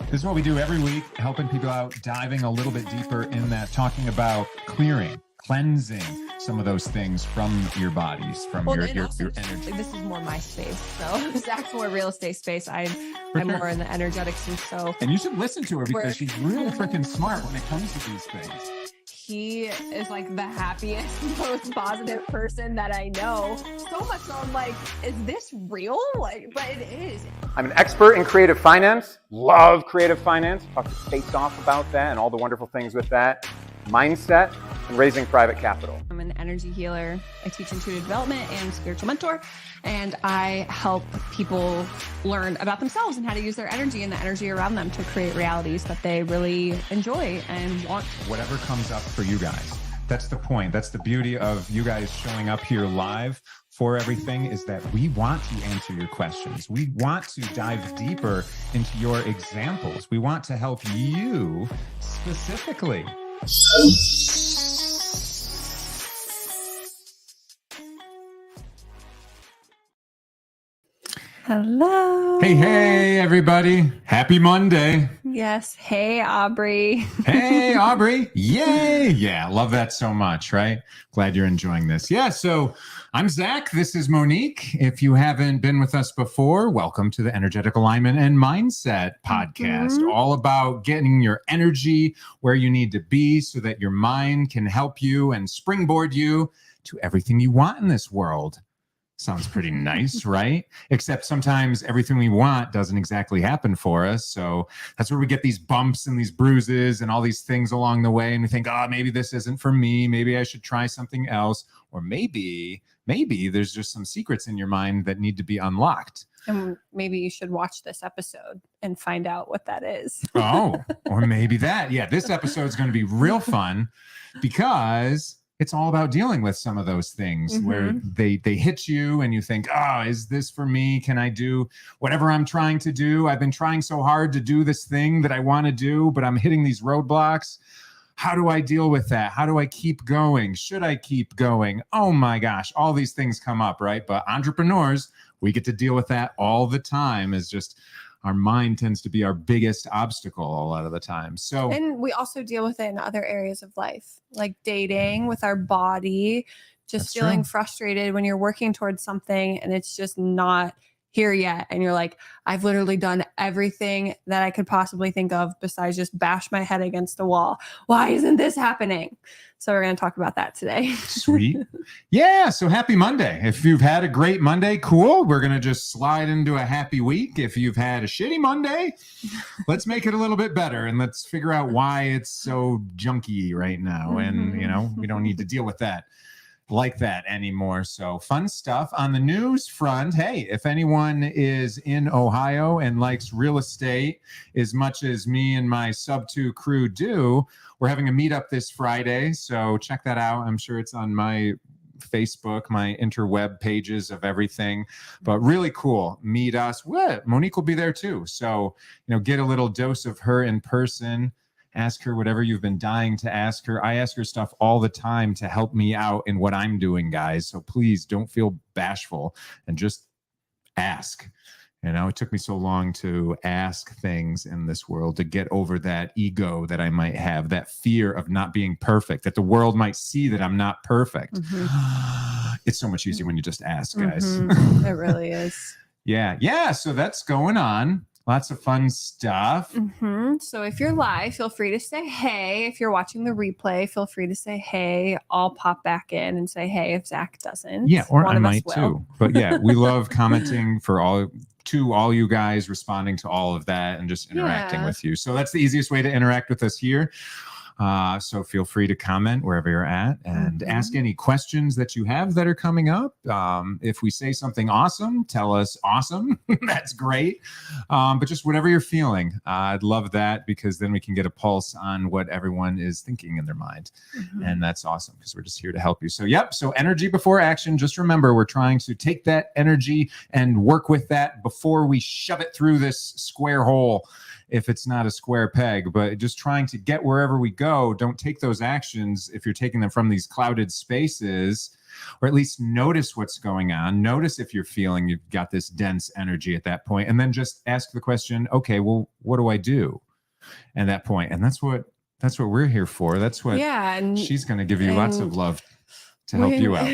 This is what we do every week, helping people out, diving a little bit deeper in that, talking about clearing, cleansing some of those things from your bodies, from your energy. This is more my space. So Zach's more real estate space. I'm more in the energetics. And you should listen to her because she's really freaking smart when it comes to these things. He is like the happiest, most positive person that I know. So much so I'm like, is this real? Like, but it is. I'm an expert in creative finance, love creative finance, talk to Face Off about that and all the wonderful things with that, mindset, and raising private capital. I'm an energy healer. I teach intuitive development and spiritual mentor, and I help people learn about themselves and how to use their energy and the energy around them to create realities that they really enjoy and want. Whatever comes up for you guys. That's the point. That's the beauty of you guys showing up here live for everything, is that we want to answer your questions. We want to dive deeper into your examples. We want to help you specifically. Hello. Hey, everybody. Happy Monday. Yes. Hey, Aubrey. Hey, Aubrey. Yay. Yeah, love that so much, right? Glad you're enjoying this. Yeah, so I'm Zac. This is Monique. If you haven't been with us before, welcome to the Energetic Alignment and Mindset podcast, all about getting your energy where you need to be so that your mind can help you and springboard you to everything you want in this world. Sounds pretty nice, right? Except sometimes everything we want doesn't exactly happen for us. So that's where we get these bumps and these bruises and all these things along the way. And we think, oh, maybe this isn't for me. Maybe I should try something else. Or maybe there's just some secrets in your mind that need to be unlocked. And maybe you should watch this episode and find out what that is. Oh, or maybe that. Yeah, this episode is going to be real fun because it's all about dealing with some of those things where they hit you and you think, oh, is this for me? Can I do whatever I'm trying to do? I've been trying so hard to do this thing that I want to do, but I'm hitting these roadblocks. How do I deal with that? How do I keep going? Should I keep going? Oh my gosh, all these things come up, right? But entrepreneurs, we get to deal with that all the time. Is just our mind tends to be our biggest obstacle a lot of the time. So, and we also deal with it in other areas of life, like dating, with our body, just feeling frustrated when you're working towards something and it's just not here yet. And you're like, I've literally done everything that I could possibly think of besides just bash my head against the wall. Why isn't this happening? So we're going to talk about that today. Sweet. Yeah. So happy Monday. If you've had a great Monday, cool. We're going to just slide into a happy week. If you've had a shitty Monday, let's make it a little bit better and let's figure out why it's so junky right now. And, we don't need to deal with that like that anymore. So fun stuff on the news front. Hey, if anyone is in Ohio and likes real estate as much as me and my Subto crew do, we're having a meetup this Friday. So check that out. I'm sure it's on my Facebook, my interweb pages of everything, but really cool. Meet us. Monique will be there too. So, get a little dose of her in person. Ask her whatever you've been dying to ask her. I ask her stuff all the time to help me out in what I'm doing, guys. So please don't feel bashful and just ask. It took me so long to ask things in this world, to get over that ego that I might have, that fear of not being perfect, that the world might see that I'm not perfect. It's so much easier when you just ask, guys. It really is. Yeah. So that's going on. Lots of fun stuff. So if you're live, feel free to say hey. If you're watching the replay, feel free to say hey. I'll pop back in and say hey if Zach doesn't. Yeah, or I might too. But yeah, we love commenting to all you guys, responding to all of that and just interacting with you. So that's the easiest way to interact with us here. So feel free to comment wherever you're at and ask any questions that you have that are coming up. If we say something awesome, tell us awesome. That's great. But just whatever you're feeling, I'd love that because then we can get a pulse on what everyone is thinking in their mind. And that's awesome because we're just here to help you. So, so energy before action. Just remember, we're trying to take that energy and work with that before we shove it through this square hole. If it's not a square peg, but just trying to get wherever we go. Don't take those actions if you're taking them from these clouded spaces or at least notice what's going on. Notice if you're feeling you've got this dense energy at that point, and then just ask the question, okay, well, what do I do at that point? And that's what we're here for. That's what and she's going to give you lots of love to help you out.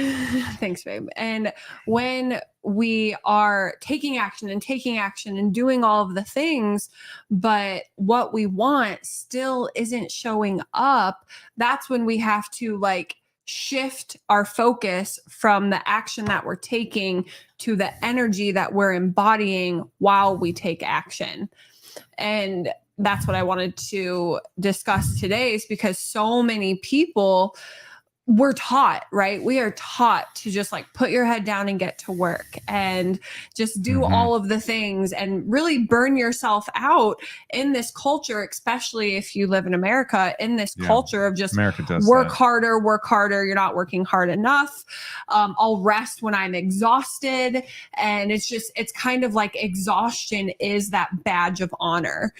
Thanks, babe. And when we are taking action and doing all of the things, but what we want still isn't showing up, that's when we have to like shift our focus from the action that we're taking to the energy that we're embodying while we take action. And that's what I wanted to discuss today, is because so many people, we're taught, right? We are taught to just like put your head down and get to work and just do all of the things and really burn yourself out in this culture, especially if you live in America, in this culture of just work harder. You're not working hard enough. I'll rest when I'm exhausted. And it's kind of like exhaustion is that badge of honor.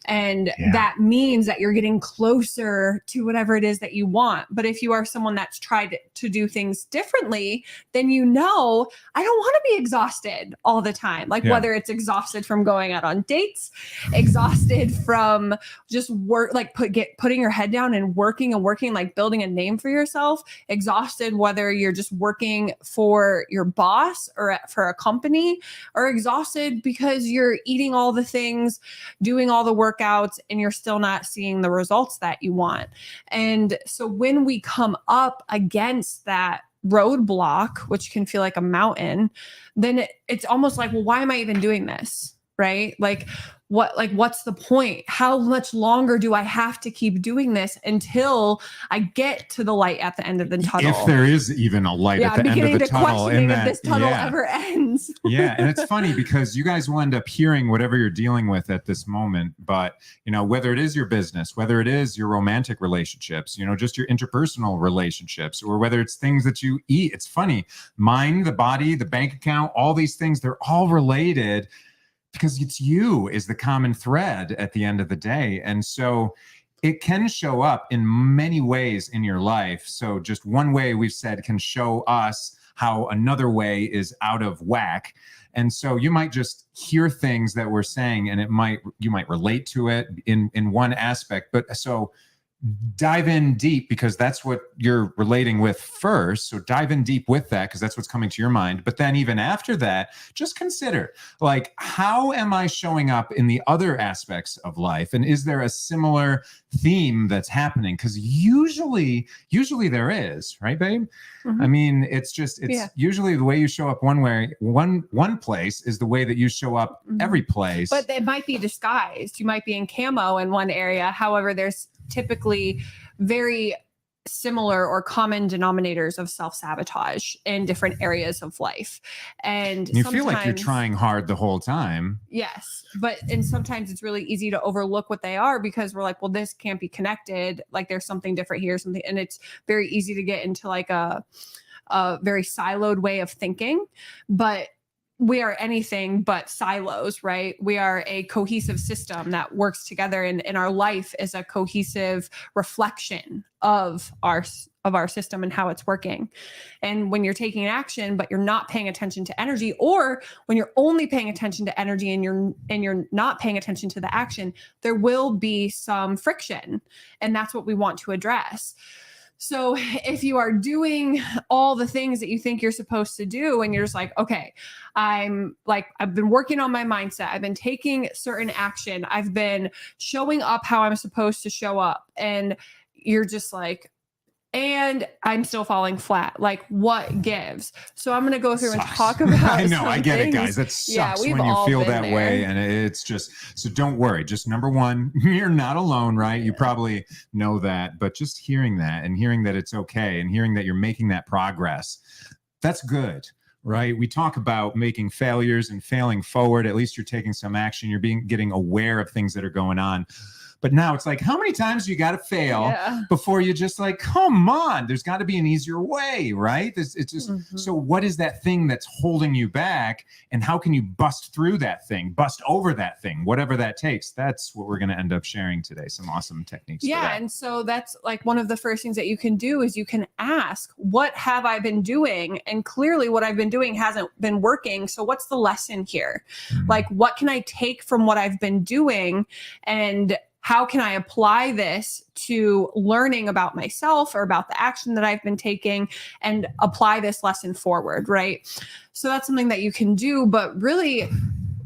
And that means that you're getting closer to whatever it is that you want. But if you are someone that's tried to do things differently, then I don't want to be exhausted all the time. Like whether it's exhausted from going out on dates, exhausted from just work, like putting your head down and working, like building a name for yourself, exhausted whether you're just working for your boss or for a company, or exhausted because you're eating all the things, doing all the workouts, and you're still not seeing the results that you want. And so when we come up against that roadblock, which can feel like a mountain, then it's almost like, well, why am I even doing this? Right? What's the point? How much longer do I have to keep doing this until I get to the light at the end of the tunnel? If there is even a light at the end of the tunnel, and if this tunnel ever ends. And it's funny because you guys will end up hearing whatever you're dealing with at this moment. But whether it is your business, whether it is your romantic relationships, just your interpersonal relationships, or whether it's things that you eat. It's funny. Mind, the body, the bank account, all these things, they're all related, because it's you is the common thread at the end of the day. And so it can show up in many ways in your life. So just one way we've said can show us how another way is out of whack. And so you might just hear things that we're saying, and you might relate to it in one aspect. But so dive in deep, because that's what you're relating with first. So dive in deep with that, because that's what's coming to your mind. But then even after that, just consider, like, how am I showing up in the other aspects of life? And is there a similar theme that's happening? Because usually there is, right, babe? I mean, it's usually the way you show up one place is the way that you show up every place. But it might be disguised. You might be in camo in one area. However, there's typically very similar or common denominators of self-sabotage in different areas of life. And you feel like you're trying hard the whole time. Yes. And sometimes it's really easy to overlook what they are, because we're like, well, this can't be connected. Like there's something different here, and it's very easy to get into like a very siloed way of thinking. But we are anything but silos, right? We are a cohesive system that works together, and our life is a cohesive reflection of our system and how it's working. And when you're taking action, but you're not paying attention to energy, or when you're only paying attention to energy and you're not paying attention to the action, there will be some friction. And that's what we want to address. So if you are doing all the things that you think you're supposed to do, and you're just like, okay, I've been working on my mindset, I've been taking certain action, I've been showing up how I'm supposed to show up, and you're just like, and I'm still falling flat. Like, what gives? So I'm going to go through and talk about I know, I get it, guys. That sucks when you feel that way. And it's just, so don't worry. Just number one, you're not alone, right? You probably know that, but just hearing that and hearing that it's okay, and hearing that you're making that progress, that's good. Right? We talk about making failures and failing forward. At least you're taking some action. You're getting aware of things that are going on. But now it's like, how many times you got to fail before you just like, come on, there's got to be an easier way, right? It's just, so what is that thing that's holding you back, and how can you bust through that thing, bust over that thing, whatever that takes? That's what we're going to end up sharing today. Some awesome techniques. Yeah. For that. And so that's like one of the first things that you can do is you can ask, what have I been doing? And clearly what I've been doing hasn't been working. So what's the lesson here? Like, what can I take from what I've been doing, and how can I apply this to learning about myself or about the action that I've been taking and apply this lesson forward, right? So that's something that you can do. But really,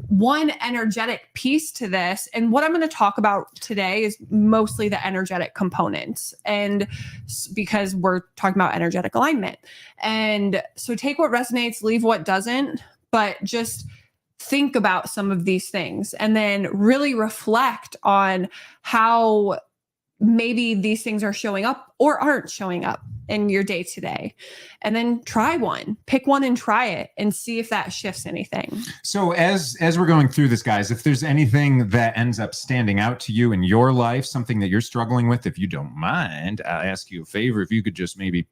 one energetic piece to this, and what I'm going to talk about today is mostly the energetic components, and because we're talking about energetic alignment. And so take what resonates, leave what doesn't, but just think about some of these things and then really reflect on how maybe these things are showing up or aren't showing up in your day to day. And then try one, pick one and try it and see if that shifts anything. So as we're going through this, guys, if there's anything that ends up standing out to you in your life, something that you're struggling with, if you don't mind, I'll ask you a favor. If you could just maybe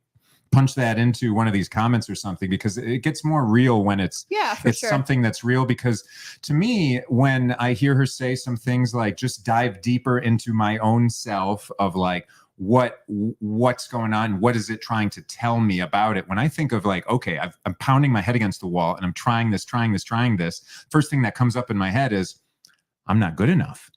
punch that into one of these comments or something, because it gets more real when it's something that's real. Because to me, when I hear her say some things like, just dive deeper into my own self of like, what's going on? What is it trying to tell me about it? When I think of like, okay, I'm pounding my head against the wall and I'm trying this. First thing that comes up in my head is, I'm not good enough.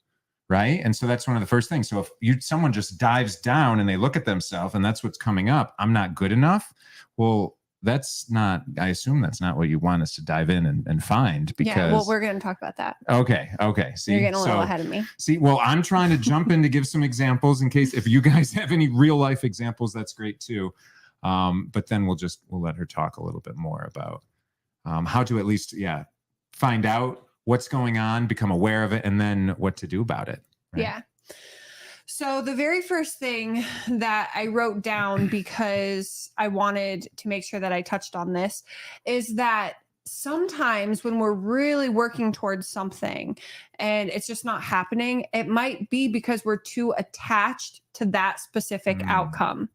Right. And so that's one of the first things. So if someone just dives down and they look at themselves and that's what's coming up, I'm not good enough. Well, I assume that's not what you want us to dive in and find, because. Yeah, well, we're going to talk about that. Okay. See, you're getting a little ahead of me. See, well, I'm trying to jump in to give some examples in case if you guys have any real life examples, that's great too. But then we'll let her talk a little bit more about how to at least, find out what's going on, become aware of it, and then what to do about it. Right? Yeah. So the very first thing that I wrote down, because I wanted to make sure that I touched on this, is that sometimes when we're really working towards something and it's just not happening, it might be because we're too attached to that specific outcome.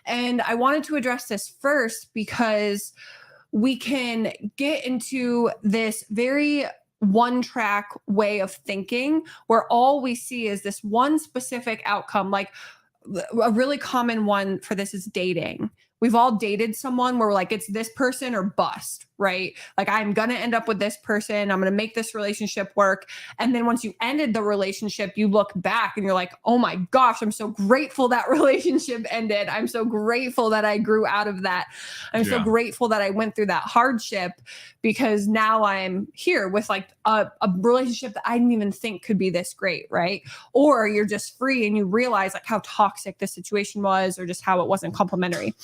And I wanted to address this first because we can get into this very one-track way of thinking where all we see is this one specific outcome. Like a really common one for this is dating. We've all dated someone where we're like, it's this person or bust, right? Like, I'm going to end up with this person. I'm going to make this relationship work. And then once you ended the relationship, you look back and you're like, oh my gosh, I'm so grateful that relationship ended. I'm so grateful that I grew out of that. I'm so grateful that I went through that hardship, because now I'm here with like a relationship that I didn't even think could be this great, right? Or you're just free and you realize like how toxic the situation was or just how it wasn't complimentary.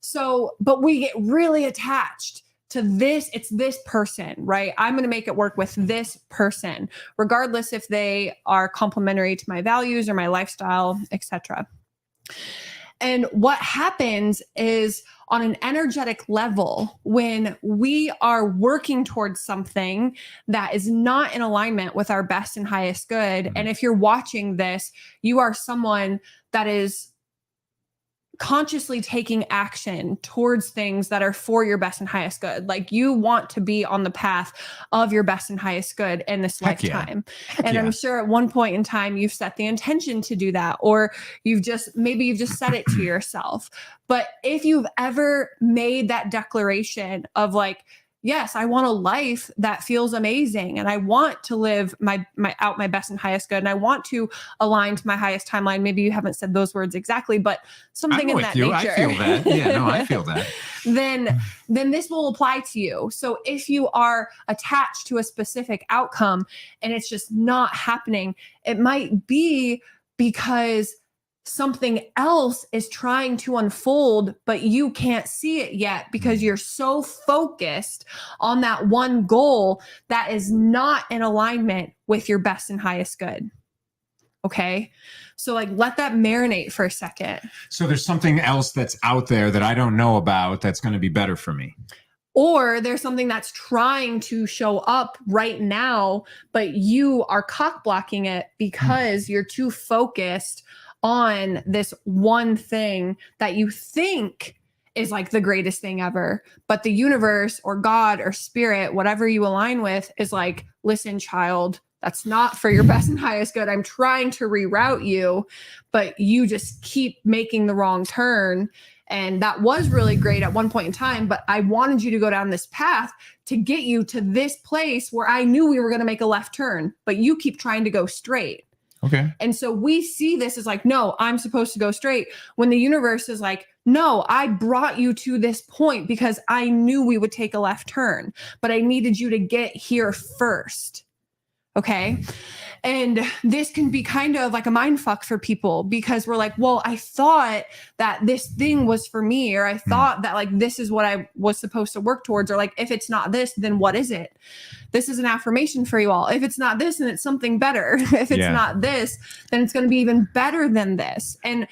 So, but we get really attached to this. It's this person, right? I'm going to make it work with this person, regardless if they are complementary to my values or my lifestyle, etc. And what happens is, on an energetic level, when we are working towards something that is not in alignment with our best and highest good, and if you're watching this, you are someone that is consciously taking action towards things that are for your best and highest good. Like, you want to be on the path of your best and highest good in this lifetime. And I'm sure at one point in time you've set the intention to do that, or you've just said it to yourself. But if you've ever made that declaration of like, yes, I want a life that feels amazing, and I want to live my best and highest good, and I want to align to my highest timeline. Maybe you haven't said those words exactly, but something in that nature. I feel that. Yeah, no, I feel that. Then this will apply to you. So if you are attached to a specific outcome and it's just not happening, it might be because something else is trying to unfold, but you can't see it yet because you're so focused on that one goal that is not in alignment with your best and highest good. Okay. So like, let that marinate for a second. So there's something else that's out there that I don't know about that's going to be better for me. Or there's something that's trying to show up right now, but you are cock blocking it because you're too focused on this one thing that you think is like the greatest thing ever. But the universe or God or spirit, whatever you align with, is like, listen, child, that's not for your best and highest good. I'm trying to reroute you, but you just keep making the wrong turn. And that was really great at one point in time, but I wanted you to go down this path to get you to this place where I knew we were going to make a left turn, but you keep trying to go straight. Okay. And so we see this as like, no, I'm supposed to go straight, when the universe is like, no, I brought you to this point because I knew we would take a left turn, but I needed you to get here first. Okay. And this can be kind of like a mind fuck for people, because we're like, well, I thought that this thing was for me, or I thought that like, this is what I was supposed to work towards, or like, if it's not this, then what is it? This is an affirmation for you all. If it's not this, then it's something better. If it's not this, then it's going to be even better than this. And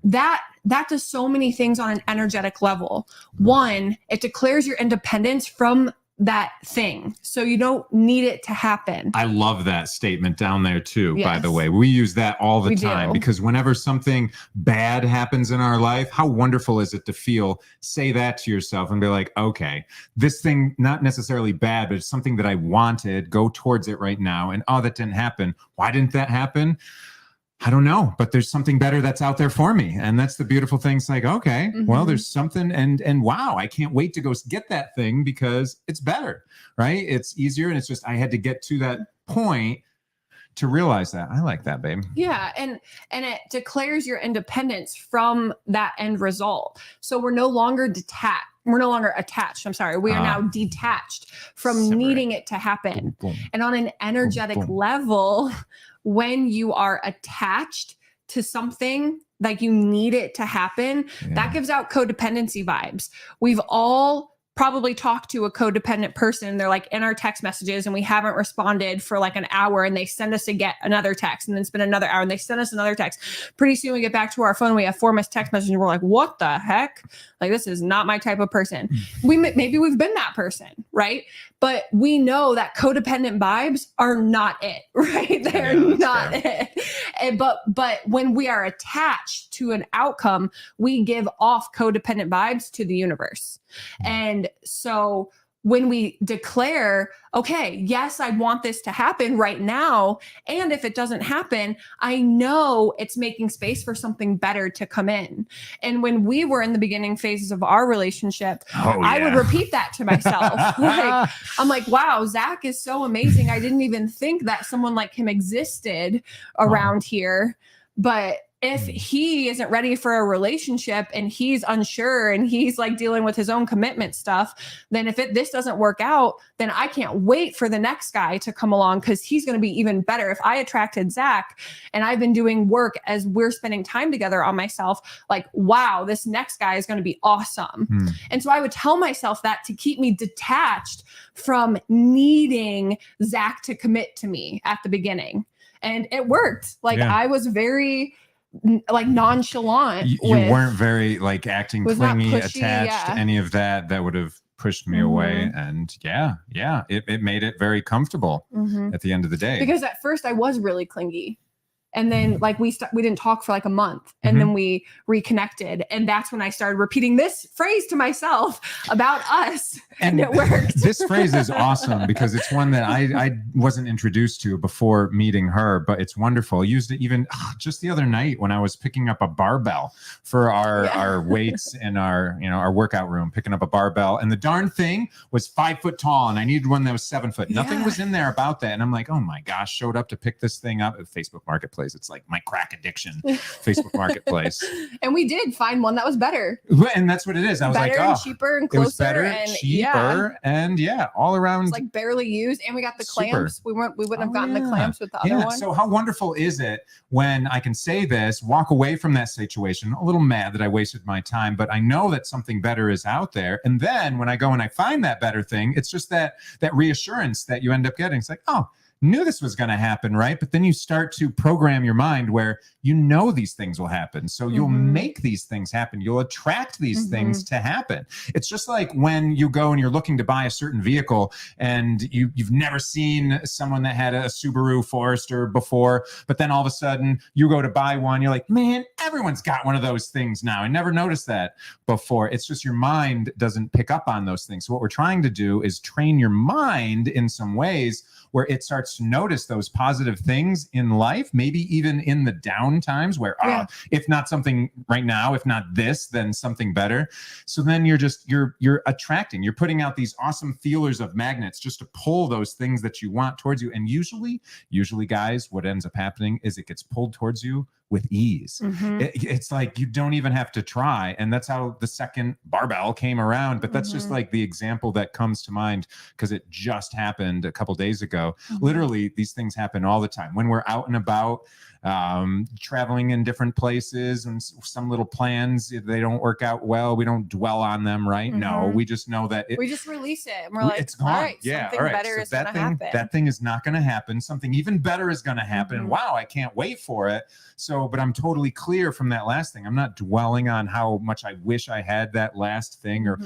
that does so many things on an energetic level. One, it declares your independence from that thing. So you don't need it to happen. I love that statement down there too, Yes. by the way. We use that all the We time do. because whenever something bad happens in our life, how wonderful is it to say that to yourself and be like, okay, this thing, not necessarily bad, but it's something that I wanted, go towards it right now. And oh, that didn't happen. Why didn't that happen? I don't know, but there's something better that's out there for me. And that's the beautiful thing. It's like, okay, well, there's something, and wow, I can't wait to go get that thing because it's better, right? It's easier. And it's just, I had to get to that point to realize that. I like that, babe. Yeah. And it declares your independence from that end result. So we're no longer detached. We're no longer attached. I'm sorry. We are now detached from Separate. needing it to happen. Boom, boom. And on an energetic Boom, boom. level, when you are attached to something, like you need it to happen, that gives out codependency vibes. We've all probably talked to a codependent person. They're like in our text messages and we haven't responded for like an hour, and they send us another text, and then spend another hour and they send us another text. Pretty soon we get back to our phone, we have 4 missed text messages, and we're like, what the heck? Like, this is not my type of person. Maybe we've been that person, right? But we know that codependent vibes are not it, right? They're not it. But when we are attached to an outcome, we give off codependent vibes to the universe. And so when we declare, okay, yes, I want this to happen right now, and if it doesn't happen, I know it's making space for something better to come in. And when we were in the beginning phases of our relationship, I would repeat that to myself. I'm like, wow, Zac is so amazing. I didn't even think that someone like him existed around here. But if he isn't ready for a relationship and he's unsure and he's like dealing with his own commitment stuff, then if this doesn't work out, then I can't wait for the next guy to come along, because he's going to be even better. If I attracted Zac and I've been doing work as we're spending time together on myself, like, wow, this next guy is going to be awesome. And so I would tell myself that to keep me detached from needing Zac to commit to me at the beginning. And it worked. Like I was very like nonchalant. You weren't very like acting clingy, pushy, attached, any of that would have pushed me away. And it made it very comfortable at the end of the day. Because at first I was really clingy. And then like we didn't talk for like a month, and then we reconnected. And that's when I started repeating this phrase to myself about us. And it worked. This phrase is awesome because it's one that I wasn't introduced to before meeting her, but it's wonderful. I used it even just the other night when I was picking up a barbell for our weights in our workout room, picking up a barbell. And the darn thing was 5 foot tall, and I needed one that was 7 foot. Nothing was in there about that. And I'm like, oh my gosh, showed up to pick this thing up at Facebook Marketplace. It's like my crack addiction, Facebook Marketplace. And we did find one that was better. And that's what it is. I was better like, and cheaper and closer. It was better, and cheaper, and all around. It's like barely used. And we got the Super. clamps. We wouldn't have gotten the clamps with the other one. So how wonderful is it when I can say this, walk away from that situation, a little mad that I wasted my time, but I know that something better is out there. And then when I go and I find that better thing, it's just that reassurance that you end up getting. It's like, oh, knew this was going to happen, right? But then you start to program your mind where you know these things will happen. So you'll make these things happen. You'll attract these things to happen. It's just like when you go and you're looking to buy a certain vehicle and you've never seen someone that had a Subaru Forester before, but then all of a sudden you go to buy one. You're like, man, everyone's got one of those things now. I never noticed that before. It's just your mind doesn't pick up on those things. So what we're trying to do is train your mind in some ways where it starts to notice those positive things in life, maybe even in the down times where if not something right now, if not this, then something better. So then you're attracting, you're putting out these awesome feelers of magnets just to pull those things that you want towards you. And usually guys, what ends up happening is it gets pulled towards you with ease. It's like you don't even have to try. And that's how the second barbell came around. But that's just like the example that comes to mind because it just happened a couple days ago. Literally, these things happen all the time. When we're out and about, traveling in different places and some little plans, if they don't work out well, we don't dwell on them, right? No, we just know that we just release it and we're like, it's gone. All right, something better is going to happen. That thing is not going to happen. Something even better is going to happen. And wow, I can't wait for it. So, but I'm totally clear from that last thing. I'm not dwelling on how much I wish I had that last thing or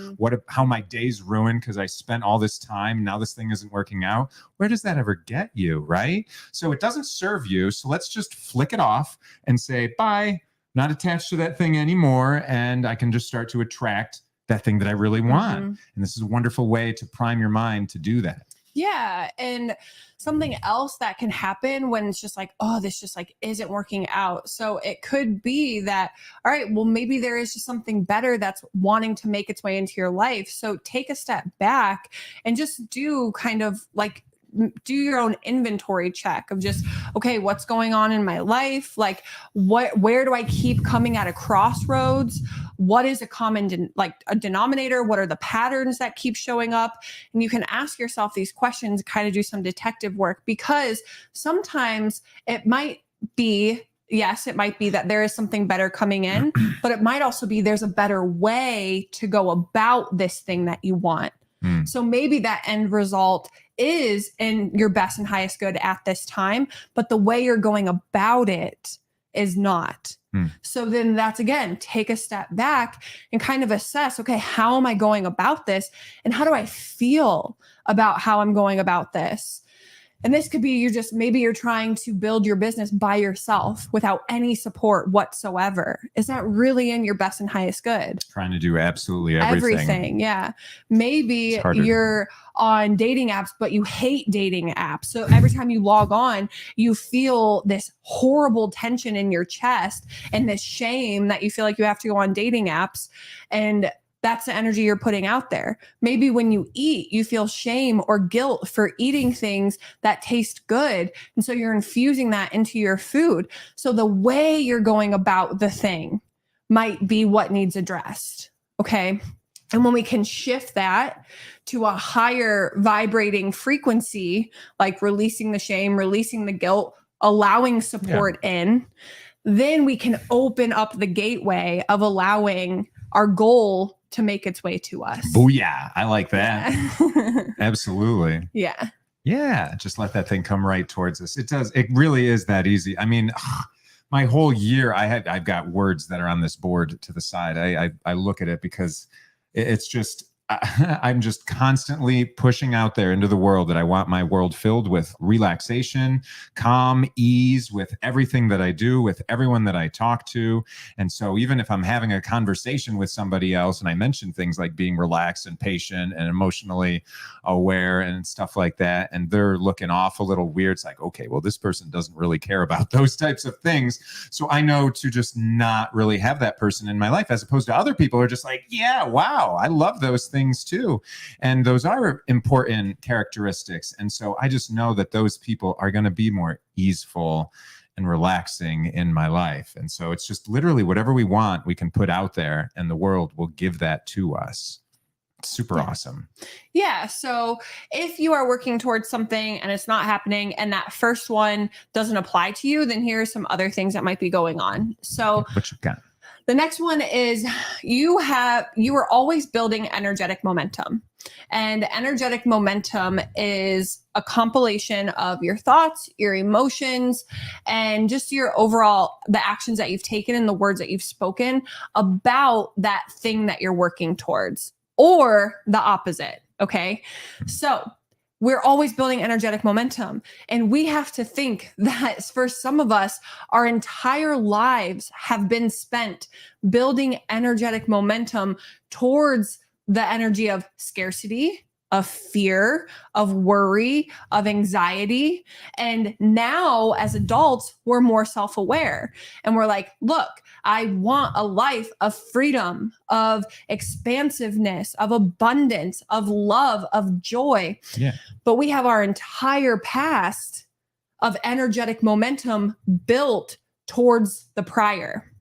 how my day's ruined because I spent all this time. Now this thing isn't working out. Where does that ever get you, right? So it doesn't serve you. So let's just flick it off and say, bye, not attached to that thing anymore. And I can just start to attract that thing that I really want. And this is a wonderful way to prime your mind to do that. Yeah. And something else that can happen when it's just like, oh, this just like isn't working out. So it could be that, all right, well, maybe there is just something better that's wanting to make its way into your life. So take a step back and just do kind of like, do your own inventory check of just, okay, what's going on in my life? Like where do I keep coming at a crossroads? What is a common, a denominator? What are the patterns that keep showing up? And you can ask yourself these questions, kind of do some detective work, because sometimes it might be, yes, it might be that there is something better coming in, but it might also be there's a better way to go about this thing that you want. So maybe that end result is in your best and highest good at this time, but the way you're going about it is not. So then that's, again, take a step back and kind of assess, okay, how am I going about this? And how do I feel about how I'm going about this? And this could be maybe you're trying to build your business by yourself without any support whatsoever. Is that really in your best and highest good? Trying to do absolutely everything. Yeah. Maybe you're on dating apps, but you hate dating apps. So every time you log on, you feel this horrible tension in your chest and this shame that you feel like you have to go on dating apps. And that's the energy you're putting out there. Maybe when you eat, you feel shame or guilt for eating things that taste good. And so you're infusing that into your food. So the way you're going about the thing might be what needs addressed. Okay. And when we can shift that to a higher vibrating frequency, like releasing the shame, releasing the guilt, allowing support in, then we can open up the gateway of allowing our goal to make its way to us. Booyah. I like that. Yeah. Absolutely. Yeah. Yeah. Just let that thing come right towards us. It does. It really is that easy. I mean, my whole year I've got words that are on this board to the side. I look at it because it's just, I'm just constantly pushing out there into the world that I want my world filled with relaxation, calm, ease, with everything that I do, with everyone that I talk to. And so even if I'm having a conversation with somebody else and I mention things like being relaxed and patient and emotionally aware and stuff like that, and they're looking off a little weird, it's like, okay, well, this person doesn't really care about those types of things. So I know to just not really have that person in my life, as opposed to other people who are just like, yeah, wow, I love those things too. And those are important characteristics. And so I just know that those people are going to be more easeful and relaxing in my life. And so it's just literally whatever we want, we can put out there and the world will give that to us. It's super awesome. Yeah. So if you are working towards something and it's not happening and that first one doesn't apply to you, then here are some other things that might be going on. So what you got? The next one is you are always building energetic momentum. And energetic momentum is a compilation of your thoughts, your emotions, and just your overall, the actions that you've taken and the words that you've spoken about that thing that you're working towards, or the opposite. Okay. So we're always building energetic momentum. And we have to think that for some of us, our entire lives have been spent building energetic momentum towards the energy of scarcity, of fear, of worry, of anxiety. And now as adults, we're more self-aware and we're like, look, I want a life of freedom, of expansiveness, of abundance, of love, of joy. Yeah. But we have our entire past of energetic momentum built towards the prior.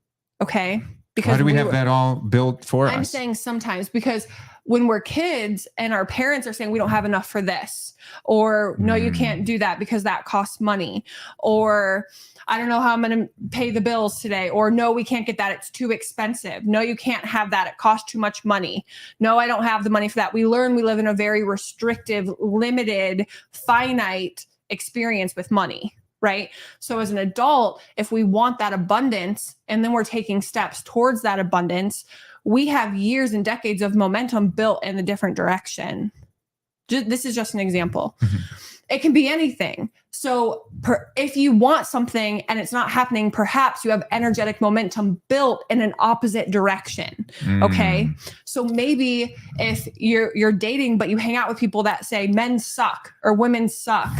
Okay. Because why do we have that all built for us? I'm saying sometimes because when we're kids and our parents are saying we don't have enough for this, or no, you can't do that because that costs money, or I don't know how I'm going to pay the bills today, or no, we can't get that. It's too expensive. No, you can't have that. It costs too much money. No, I don't have the money for that. We live in a very restrictive, limited, finite experience with money. Right. So as an adult, if we want that abundance and then we're taking steps towards that abundance, we have years and decades of momentum built in a different direction. This is just an example. Mm-hmm. It can be anything. So if you want something and it's not happening, perhaps you have energetic momentum built in an opposite direction. Okay. So maybe if you're dating, but you hang out with people that say men suck or women suck,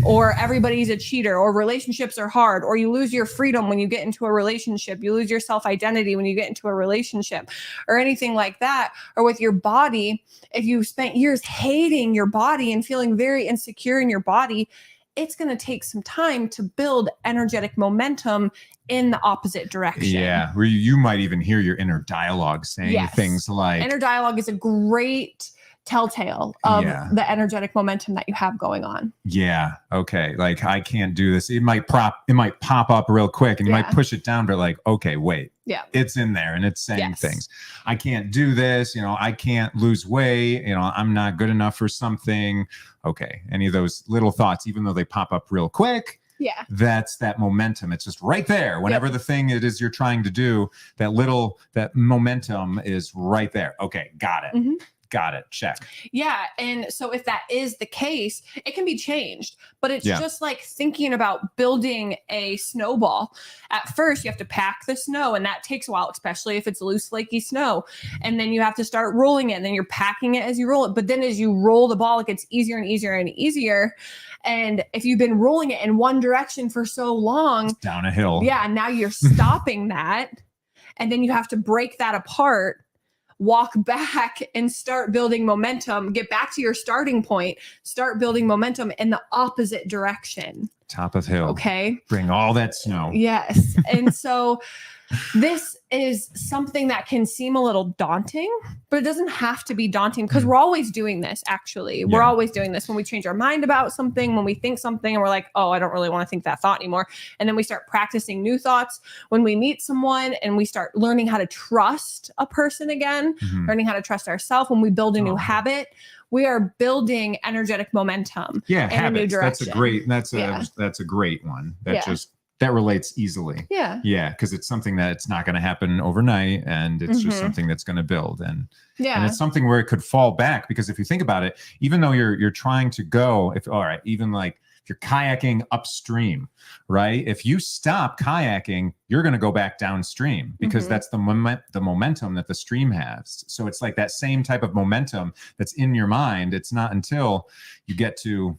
or everybody's a cheater, or relationships are hard, or you lose your freedom when you get into a relationship, you lose your self-identity when you get into a relationship, or anything like that, or with your body, if you spent years hating your body and feeling very insecure in your body, it's going to take some time to build energetic momentum in the opposite direction. Yeah. Where you might even hear your inner dialogue saying things like... Inner dialogue is a great telltale of the energetic momentum that you have going on. Yeah. Okay. Like, I can't do this. It might pop up real quick and you might push it down, but like, okay, wait. Yeah. It's in there and it's saying things. I can't do this. I can't lose weight. I'm not good enough for something. Okay. Any of those little thoughts, even though they pop up real quick. Yeah. That's that momentum. It's just right there. Whenever the thing it is you're trying to do, that momentum is right there. Okay. Got it. Mm-hmm. Got it. Check. Yeah. And so if that is the case, it can be changed, but it's just like thinking about building a snowball. At first you have to pack the snow and that takes a while, especially if it's loose, flaky snow. And then you have to start rolling it and then you're packing it as you roll it. But then as you roll the ball, it gets easier and easier and easier. And if you've been rolling it in one direction for so long, it's down a hill. Yeah. Now you're stopping that. And then you have to break that apart, walk back and start building momentum, get back to your starting point, start building momentum in the opposite direction. Top of hill. Okay. Bring all that snow. Yes. And so this is something that can seem a little daunting, but it doesn't have to be daunting because we're always doing this. Actually, we're always doing this when we change our mind about something, when we think something and we're like, oh, I don't really want to think that thought anymore. And then we start practicing new thoughts when we meet someone and we start learning how to trust a person again, learning how to trust ourselves. When we build a new habit, we are building energetic momentum. Yeah. In a new direction. That's a great one. That relates easily. Yeah. Yeah. Cause it's something that's not going to happen overnight and it's just something that's going to build. And it's something where it could fall back because if you think about it, even though you're trying to go, even like if you're kayaking upstream, right? If you stop kayaking, you're going to go back downstream because that's the momentum that the stream has. So it's like that same type of momentum that's in your mind. It's not until you get to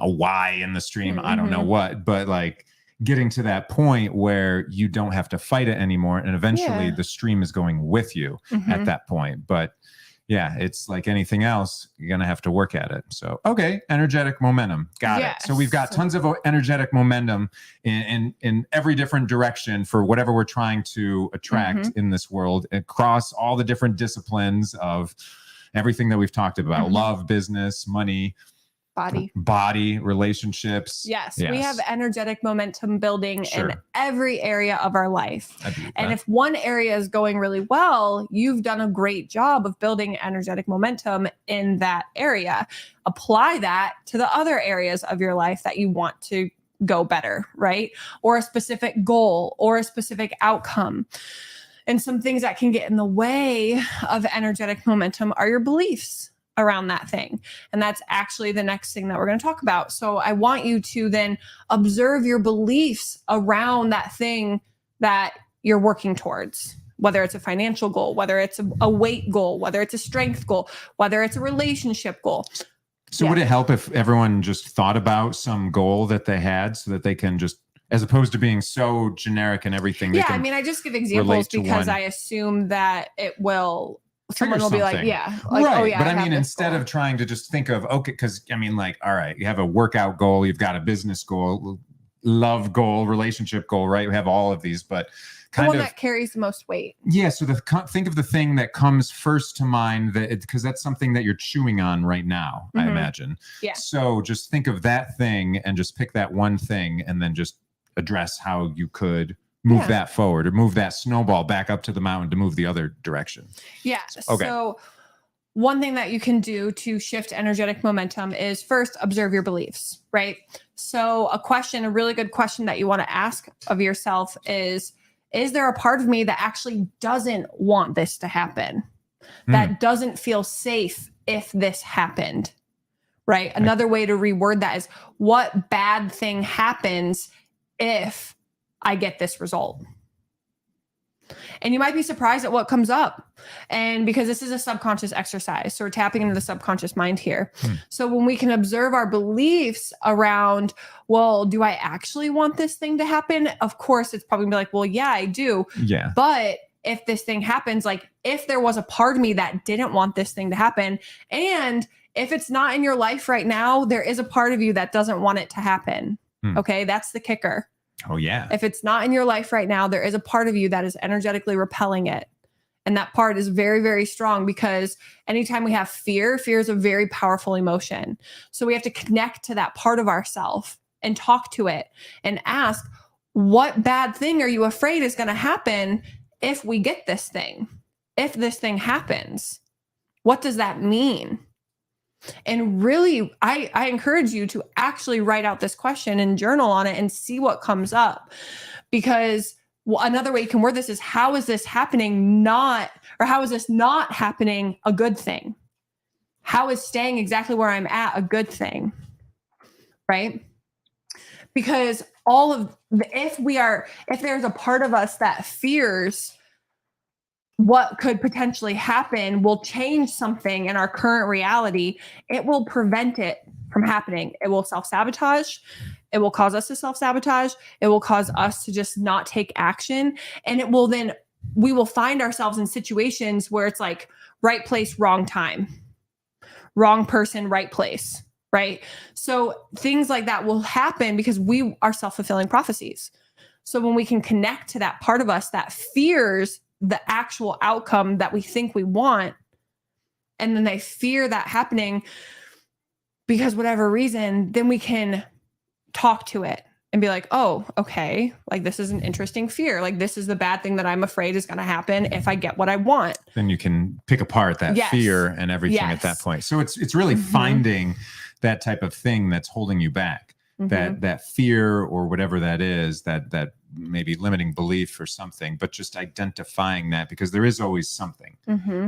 a Y in the stream. I don't know what, but like, getting to that point where you don't have to fight it anymore. And eventually the stream is going with you at that point. But yeah, it's like anything else, you're going to have to work at it. So, okay. Energetic momentum. Got it. So we've got tons of energetic momentum in every different direction for whatever we're trying to attract in this world across all the different disciplines of everything that we've talked about, love, business, money, Body. Relationships. Yes. We have energetic momentum building in every area of our life. And if one area is going really well, you've done a great job of building energetic momentum in that area. Apply that to the other areas of your life that you want to go better, right? Or a specific goal or a specific outcome. And some things that can get in the way of energetic momentum are your beliefs around that thing. And that's actually the next thing that we're going to talk about. So I want you to then observe your beliefs around that thing that you're working towards, whether it's a financial goal, whether it's a weight goal, whether it's a strength goal, whether it's a relationship goal. So would it help if everyone just thought about some goal that they had so that they can just, as opposed to being so generic and everything? Yeah, I mean, I just give examples because I assume that it will, someone will be like, yeah. Like, right. Oh, yeah, but I mean, instead of trying to just think of, okay, because I mean, like, all right, you have a workout goal, you've got a business goal, love goal, relationship goal, right? We have all of these, but the one that carries the most weight. Yeah. So think of the thing that comes first to mind, because that's something that you're chewing on right now, I imagine. Yeah. So just think of that thing and just pick that one thing and then just address how you could move that forward or move that snowball back up to the mountain to move the other direction. Yeah. Okay. So one thing that you can do to shift energetic momentum is first observe your beliefs, right? So a really good question that you want to ask of yourself is there a part of me that actually doesn't want this to happen? That doesn't feel safe if this happened, right? Another way to reword that is, what bad thing happens if I get this result? And you might be surprised at what comes up. And because this is a subconscious exercise, so we're tapping into the subconscious mind here. So when we can observe our beliefs around, well, do I actually want this thing to happen? Of course, it's probably gonna be like, well, yeah, I do. Yeah. But if this thing happens, like if there was a part of me that didn't want this thing to happen, and if it's not in your life right now, there is a part of you that doesn't want it to happen. Okay, that's the kicker. Oh, yeah. If it's not in your life right now, there is a part of you that is energetically repelling it. And that part is very, very strong because anytime we have fear is a very powerful emotion. So we have to connect to that part of ourself and talk to it and ask, what bad thing are you afraid is going to happen if we get this thing? If this thing happens, what does that mean? And really, I encourage you to actually write out this question and journal on it and see what comes up. Because another way you can word this is, how is this happening how is this not happening a good thing? How is staying exactly where I'm at a good thing? Right? Because if there's a part of us that fears what could potentially happen will change something in our current reality, it will prevent it from happening. It will self-sabotage. It will cause us to self-sabotage. It will cause us to just not take action. And we will find ourselves in situations where it's like right place, wrong time, wrong person, right place, right? So things like that will happen because we are self-fulfilling prophecies. So when we can connect to that part of us that fears the actual outcome that we think we want, and then they fear that happening because whatever reason, then we can talk to it and be like, oh, okay, like this is an interesting fear. Like this is the bad thing that I'm afraid is going to happen if I get what I want. Then you can pick apart that fear and everything at that point. So it's really finding that type of thing that's holding you back, that fear or whatever that is, that maybe limiting belief or something, but just identifying that, because there is always something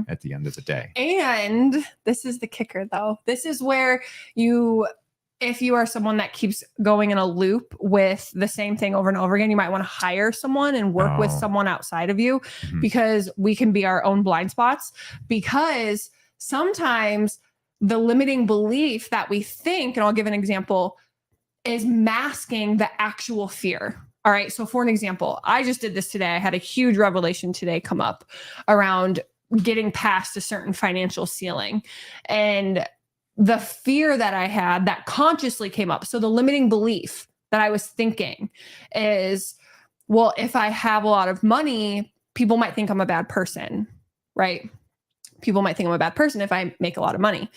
at the end of the day. And this is the kicker though. This is where if you are someone that keeps going in a loop with the same thing over and over again, you might want to hire someone and work with someone outside of you, because we can be our own blind spots. Because sometimes the limiting belief that we think, and I'll give an example, is masking the actual fear. All right. So for an example, I just did this today. I had a huge revelation today come up around getting past a certain financial ceiling. And the fear that I had that consciously came up. So the limiting belief that I was thinking is, well, if I have a lot of money, people might think I'm a bad person, right? People might think I'm a bad person if I make a lot of money.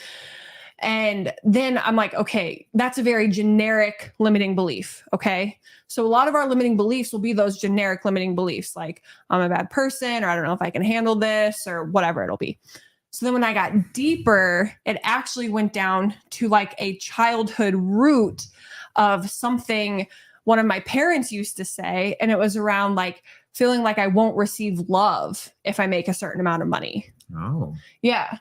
And then I'm like, okay, that's a very generic limiting belief. Okay. So a lot of our limiting beliefs will be those generic limiting beliefs, like I'm a bad person, or I don't know if I can handle this, or whatever it'll be. So then when I got deeper, it actually went down to like a childhood root of something one of my parents used to say. And it was around like feeling like I won't receive love if I make a certain amount of money. Oh. Yeah.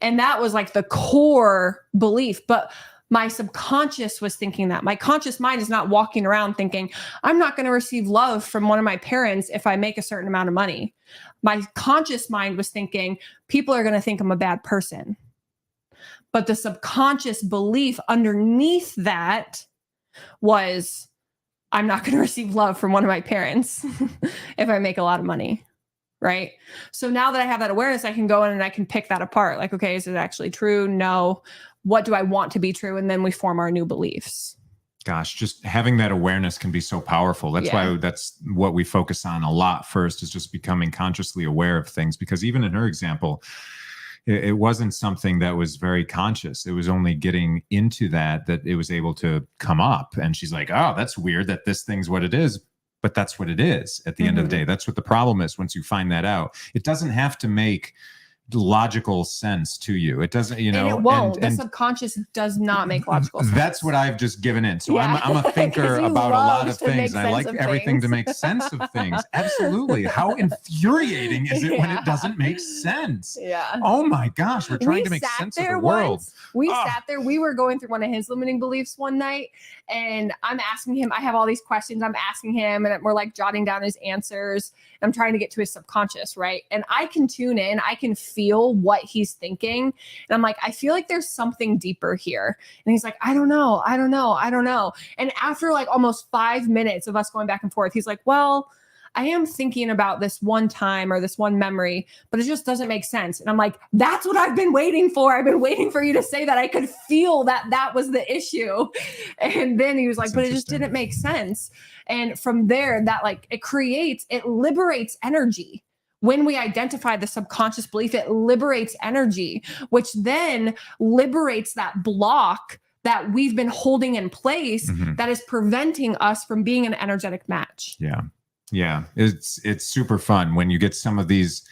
And that was like the core belief. But my subconscious was thinking that. My conscious mind is not walking around thinking, I'm not going to receive love from one of my parents if I make a certain amount of money. My conscious mind was thinking, people are going to think I'm a bad person. But the subconscious belief underneath that was, I'm not going to receive love from one of my parents if I make a lot of money. Right. So now that I have that awareness, I can go in and I can pick that apart. Like, okay, is it actually true? No. What do I want to be true? And then we form our new beliefs. Gosh, just having that awareness can be so powerful. That's why that's what we focus on a lot first, is just becoming consciously aware of things. Because even in her example, it wasn't something that was very conscious. It was only getting into that it was able to come up. And she's like, oh, that's weird that this thing's what it is. But that's what it is at the end of the day. That's what the problem is once you find that out. It doesn't have to make logical sense to you. It doesn't, you know. And it won't. The subconscious does not make logical sense. That's what I've just given in. So I'm a thinker about a lot of things. And I like everything to make sense of things. Absolutely. How infuriating is it when it doesn't make sense? Yeah. Oh my gosh. We're trying to make sense of the world. We sat there. We were going through one of his limiting beliefs one night, and I'm asking him, I have all these questions I'm asking him, and we're like jotting down his answers. I'm trying to get to his subconscious, right? And I can tune in. I can feel what he's thinking. And I'm like, I feel like there's something deeper here. And he's like, I don't know. And after like almost 5 minutes of us going back and forth, he's like, well, I am thinking about this one time or this one memory, but it just doesn't make sense. And I'm like, that's what I've been waiting for. I've been waiting for you to say that. I could feel that was the issue. And then he was like, but it just didn't make sense. And from there, that like it liberates energy. When we identify the subconscious belief, it liberates energy, which then liberates that block that we've been holding in place that is preventing us from being an energetic match. Yeah. Yeah. It's super fun when you get some of these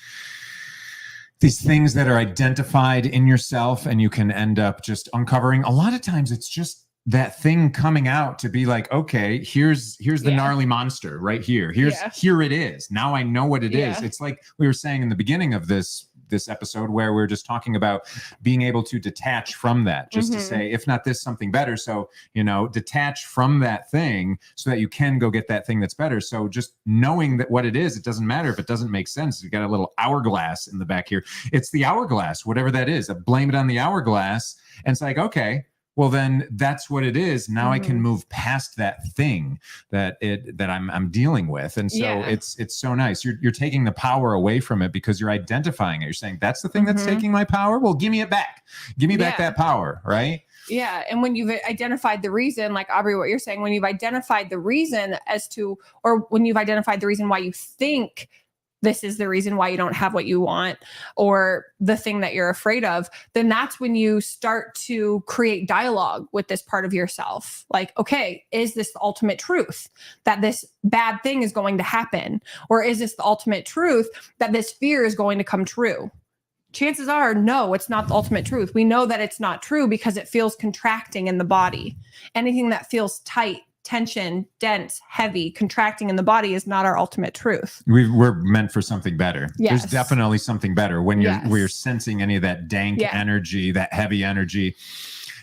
things that are identified in yourself, and you can end up just uncovering. A lot of times it's just that thing coming out to be like, okay, here's the gnarly monster right here. Here it is. Now I know what it is. It's like we were saying in the beginning of this episode, where we're just talking about being able to detach from that, just to say, if not this, something better. So, detach from that thing so that you can go get that thing that's better. So just knowing that what it is, it doesn't matter if it doesn't make sense. You got a little hourglass in the back here. It's the hourglass, whatever that is. I blame it on the hourglass. And it's like, okay, well, then that's what it is. Now I can move past that thing that I'm dealing with. And so it's so nice. You're taking the power away from it because you're identifying it. You're saying, that's the thing that's taking my power. Well, give me it back. Give me back that power. Right. Yeah. And when you've identified the reason, like Aubrey, what you're saying, when you've identified the reason or when you've identified the reason why you think this is the reason why you don't have what you want, or the thing that you're afraid of, then that's when you start to create dialogue with this part of yourself. Like, okay, is this the ultimate truth that this bad thing is going to happen? Or is this the ultimate truth that this fear is going to come true? Chances are, no, it's not the ultimate truth. We know that it's not true because it feels contracting in the body. Anything that feels tight, tension, dense, heavy, contracting in the body is not our ultimate truth. We're meant for something better. Yes. There's definitely something better when you're sensing any of that dank energy, that heavy energy.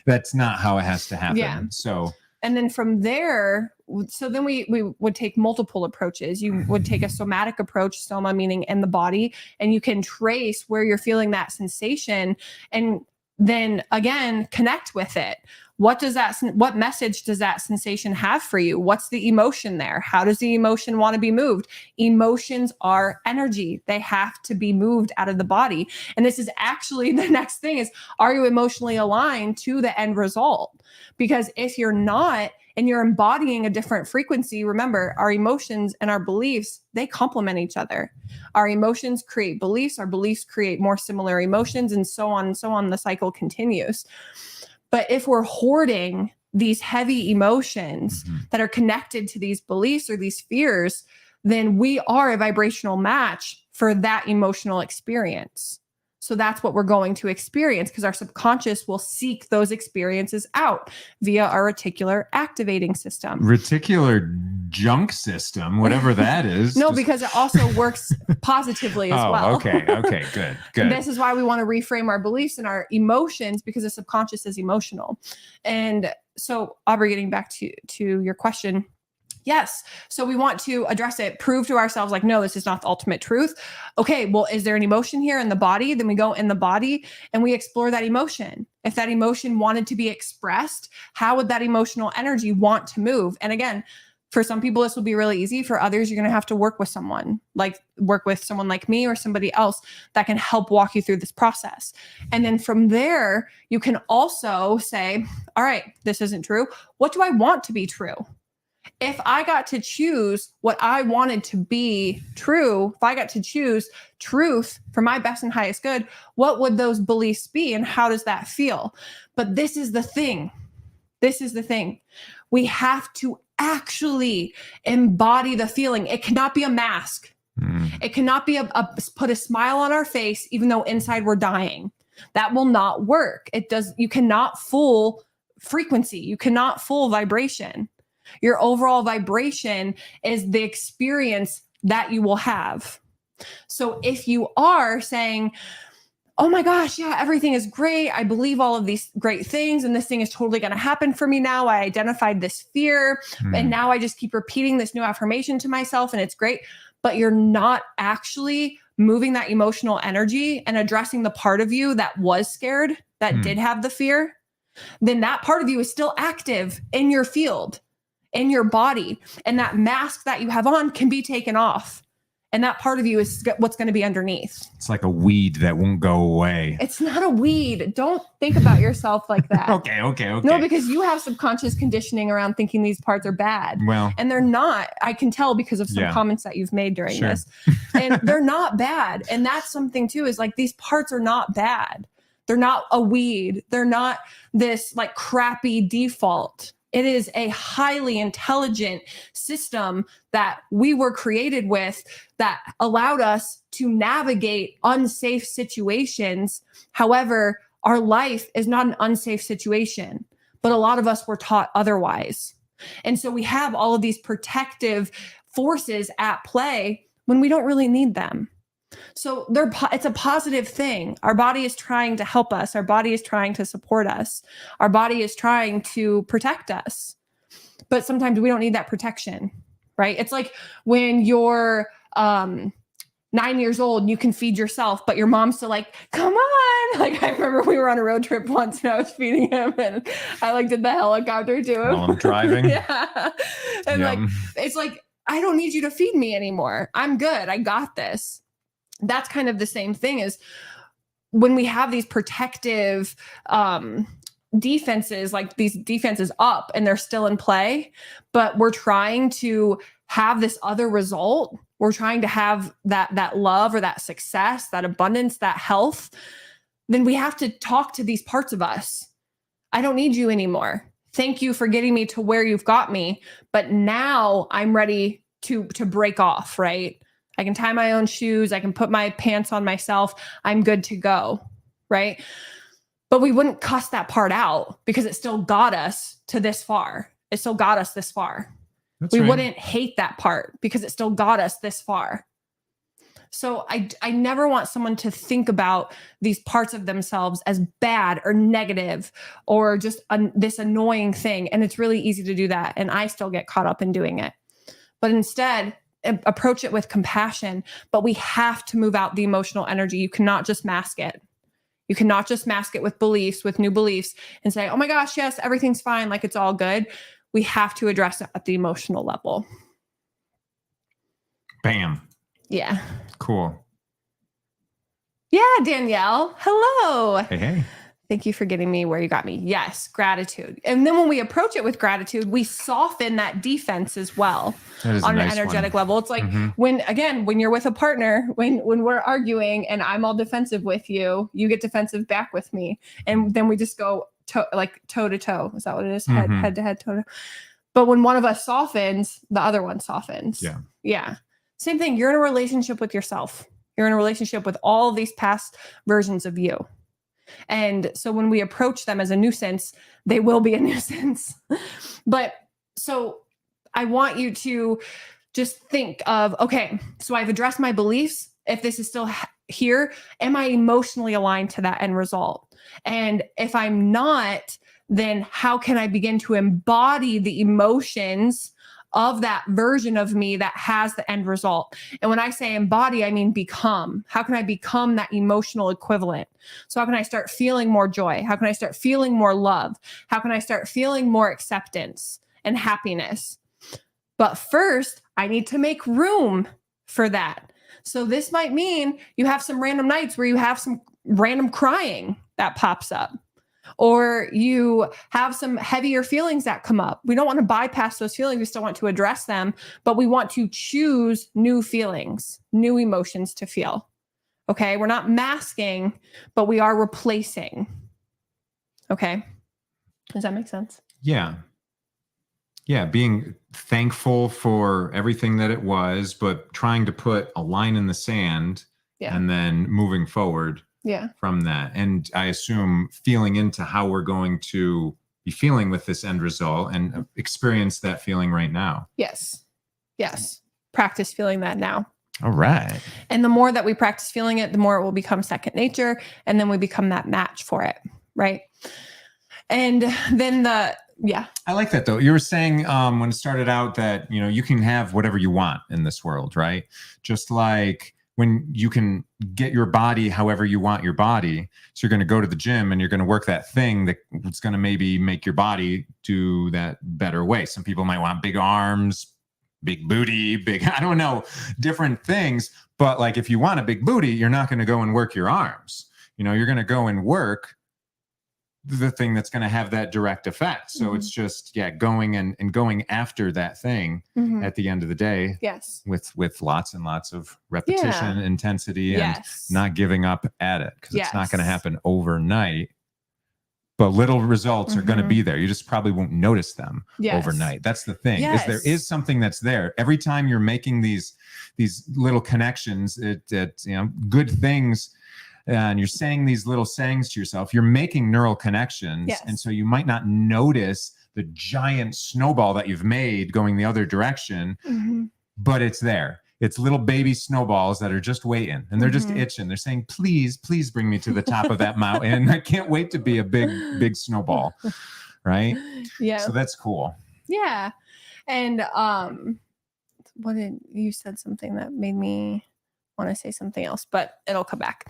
That's not how it has to happen. Yeah. So, and then from there, so then we would take multiple approaches. You would take a somatic approach, soma meaning in the body, and you can trace where you're feeling that sensation, and then again, connect with it. What message does that sensation have for you? What's the emotion there? How does the emotion want to be moved? Emotions are energy. They have to be moved out of the body. And this is actually the next thing is, are you emotionally aligned to the end result? Because if you're not, and you're embodying a different frequency, remember, our emotions and our beliefs, they complement each other. Our emotions create beliefs, our beliefs create more similar emotions, and so on and so on. The cycle continues. But if we're hoarding these heavy emotions that are connected to these beliefs or these fears, then we are a vibrational match for that emotional experience. So that's what we're going to experience, because our subconscious will seek those experiences out via our reticular activating system. Reticular junk system, whatever that is. No, because it also works positively as well. Okay, good. And this is why we want to reframe our beliefs and our emotions, because the subconscious is emotional. And so, Aubrey, getting back to your question, yes. So we want to address it, prove to ourselves like, no, this is not the ultimate truth. Okay, well, is there an emotion here in the body? Then we go in the body and we explore that emotion. If that emotion wanted to be expressed, how would that emotional energy want to move? And again, for some people, this will be really easy. For others, you're going to have to work with someone like me or somebody else that can help walk you through this process. And then from there, you can also say, all right, this isn't true. What do I want to be true? If I got to choose what I wanted to be true, if I got to choose truth for my best and highest good, what would those beliefs be and how does that feel? But this is the thing. We have to actually embody the feeling. It cannot be a mask. It cannot be put a smile on our face, even though inside we're dying. That will not work. You cannot fool frequency. You cannot fool vibration. Your overall vibration is the experience that you will have. So if you are saying, oh my gosh, yeah, everything is great. I believe all of these great things and this thing is totally going to happen for me now. I identified this fear and now I just keep repeating this new affirmation to myself and it's great. But you're not actually moving that emotional energy and addressing the part of you that was scared, that did have the fear, then that part of you is still active in your field, in your body. And that mask that you have on can be taken off. And that part of you is what's going to be underneath. It's like a weed that won't go away. It's not a weed. Don't think about yourself like that. Okay. No, because you have subconscious conditioning around thinking these parts are bad. Well, and they're not. I can tell because of some comments that you've made during this. And they're not bad. And that's something too, is like these parts are not bad. They're not a weed. They're not this like crappy default. It is a highly intelligent system that we were created with that allowed us to navigate unsafe situations. However, our life is not an unsafe situation, but a lot of us were taught otherwise. And so we have all of these protective forces at play when we don't really need them. So it's a positive thing. Our body is trying to help us. Our body is trying to support us. Our body is trying to protect us. But sometimes we don't need that protection, right? It's like when you're 9 years old and you can feed yourself, but your mom's still like, come on. Like I remember we were on a road trip once and I was feeding him and I like did the helicopter to him. While I'm driving. Yeah. And like, it's like, I don't need you to feed me anymore. I'm good. I got this. That's kind of the same thing as when we have these protective defenses, like these defenses up and they're still in play, but we're trying to have this other result. We're trying to have that love or that success, that abundance, that health. Then we have to talk to these parts of us. I don't need you anymore. Thank you for getting me to where you've got me. But now I'm ready to break off, right? I can tie my own shoes. I can put my pants on myself. I'm good to go, right? But we wouldn't cuss that part out because it still got us to this far. It still got us this far. We wouldn't hate that part because it still got us this far. So I never want someone to think about these parts of themselves as bad or negative or just this annoying thing. And it's really easy to do that. And I still get caught up in doing it. But instead, approach it with compassion, but we have to move out the emotional energy. You cannot just mask it. You cannot just mask it with beliefs, with new beliefs and say, oh my gosh, yes, everything's fine. Like it's all good. We have to address it at the emotional level. Bam. Yeah. Cool. Yeah, Danielle. Hello. Hey. Thank you for getting me where you got me. Yes, gratitude. And then when we approach it with gratitude, we soften that defense as well on an energetic level. It's like when you're with a partner, when we're arguing and I'm all defensive with you, you get defensive back with me. And then we just go like toe to toe. Is that what it is? Mhm. Head to head, toe to. But when one of us softens, the other one softens. Yeah. Yeah. Same thing. You're in a relationship with yourself. You're in a relationship with all of these past versions of you. And so when we approach them as a nuisance, they will be a nuisance. But so I want you to just think of, okay, so I've addressed my beliefs. If this is still here, am I emotionally aligned to that end result? And if I'm not, then how can I begin to embody the emotions of that version of me that has the end result? And when I say embody, I mean become. How can I become that emotional equivalent? So how can I start feeling more joy? How can I start feeling more love? How can I start feeling more acceptance and happiness? But first, I need to make room for that. So this might mean you have some random nights where you have some random crying that pops up, or you have some heavier feelings that come up. We don't want to bypass those feelings. We still want to address them, but we want to choose new feelings, new emotions to feel. Okay. We're not masking, but we are replacing. Okay. Does that make sense? Yeah. Yeah. Being thankful for everything that it was, but trying to put a line in the sand and then moving forward from that. And I assume feeling into how we're going to be feeling with this end result and experience that feeling right now. Yes. Yes. Practice feeling that now. All right. And the more that we practice feeling it, the more it will become second nature. And then we become that match for it. Right. And then I like that though. You were saying when it started out that, you know, you can have whatever you want in this world, right? Just like when you can get your body however you want your body. So you're going to go to the gym and you're going to work that thing that's going to maybe make your body do that better way. Some people might want big arms, big booty, I don't know, different things. But like if you want a big booty, you're not going to go and work your arms. You know, you're going to go and work the thing that's going to have that direct effect. So it's just, going and going after that thing at the end of the day. Yes. With lots and lots of repetition, intensity, and not giving up at it. Because it's not going to happen overnight. But little results are going to be there. You just probably won't notice them overnight. That's the thing. Is there is something that's there. Every time you're making these little connections, good things, and you're saying these little sayings to yourself, you're making neural connections. And so you might not notice the giant snowball that you've made going the other direction, but it's there. It's little baby snowballs that are just waiting, and they're just itching. They're saying, please, please bring me to the top of that mountain. I can't wait to be a big snowball. Right. Yeah. So that's cool. Yeah. And you said something that made me want to say something else, but it'll come back.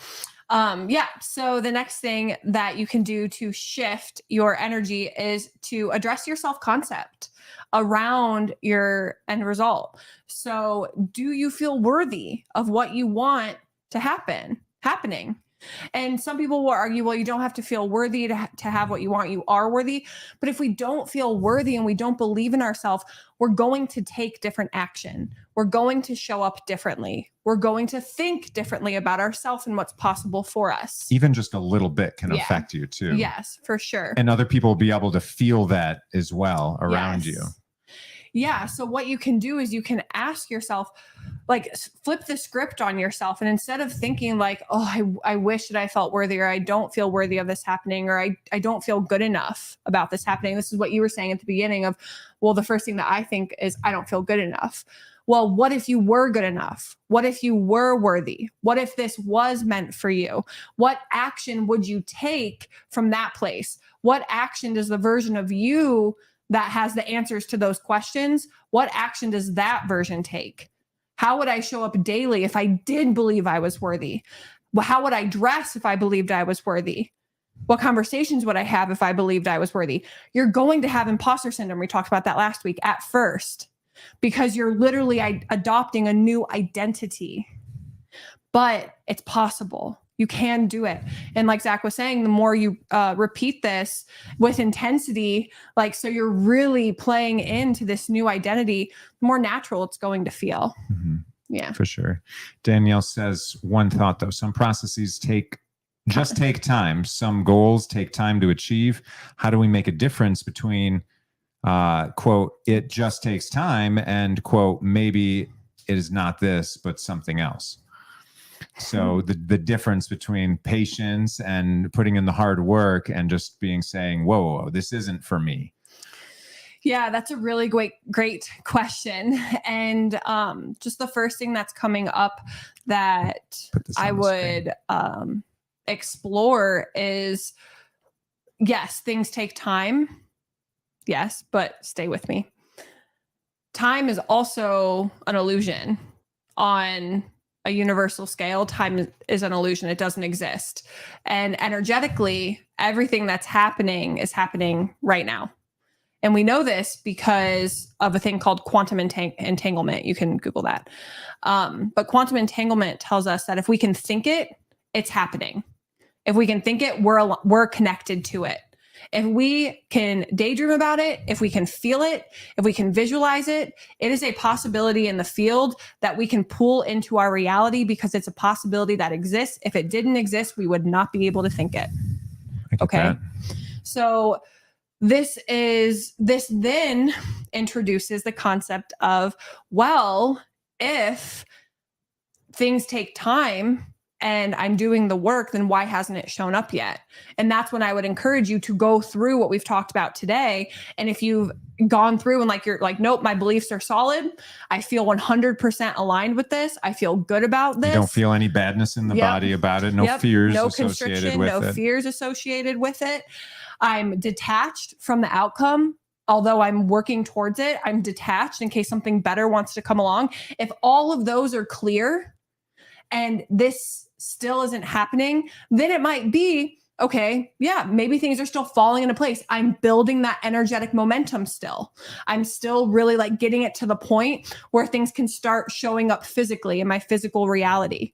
So the next thing that you can do to shift your energy is to address your self-concept around your end result. So do you feel worthy of what you want to happening? And some people will argue, well, you don't have to feel worthy to have what you want. You are worthy. But if we don't feel worthy and we don't believe in ourselves, we're going to take different action. We're going to show up differently. We're going to think differently about ourselves and what's possible for us. Even just a little bit can affect you too. Yes, for sure. And other people will be able to feel that as well around you. Yeah. So what you can do is you can ask yourself, like, flip the script on yourself. And instead of thinking like, oh, I wish that I felt worthy, or I don't feel worthy of this happening, or I don't feel good enough about this happening. This is what you were saying at the beginning of, well, the first thing that I think is I don't feel good enough. Well, what if you were good enough? What if you were worthy? What if this was meant for you? What action would you take from that place? What action does the version of you that has the answers to those questions, what action does that version take? How would I show up daily if I did believe I was worthy? Well, how would I dress if I believed I was worthy? What conversations would I have if I believed I was worthy? You're going to have imposter syndrome. We talked about that last week at first, because you're literally adopting a new identity. But it's possible. You can do it. And like Zac was saying, the more you repeat this with intensity, like, so you're really playing into this new identity, the more natural it's going to feel. Yeah, for sure. Danielle says one thought though, some processes take just take time. Some goals take time to achieve. How do we make a difference between, quote, it just takes time and, quote, maybe it is not this, but something else? So the difference between patience and putting in the hard work and just saying, whoa, this isn't for me. Yeah, that's a really great question. And just the first thing that's coming up that I would explore is, yes, things take time. Yes, but stay with me. Time is also an illusion. On a universal scale, time is an illusion. It doesn't exist. And energetically, everything that's happening is happening right now. And we know this because of a thing called quantum entanglement. You can Google that. But quantum entanglement tells us that if we can think it, it's happening. If we can think it, we're connected to it. If we can daydream about it, if we can feel it, if we can visualize it, it is a possibility in the field that we can pull into our reality because it's a possibility that exists. If it didn't exist, we would not be able to think it. Okay. So this then introduces the concept of, well, if things take time and I'm doing the work, then why hasn't it shown up yet? And that's when I would encourage you to go through what we've talked about today. And if you've gone through and you're like, nope, my beliefs are solid. I feel 100% aligned with this. I feel good about this. You don't feel any badness in the body about it. No fears associated with it. No fears associated with it. I'm detached from the outcome. Although I'm working towards it, I'm detached in case something better wants to come along. If all of those are clear and this still isn't happening, then it might be, okay, yeah, maybe things are still falling into place. I'm building that energetic momentum still. I'm still really getting it to the point where things can start showing up physically in my physical reality.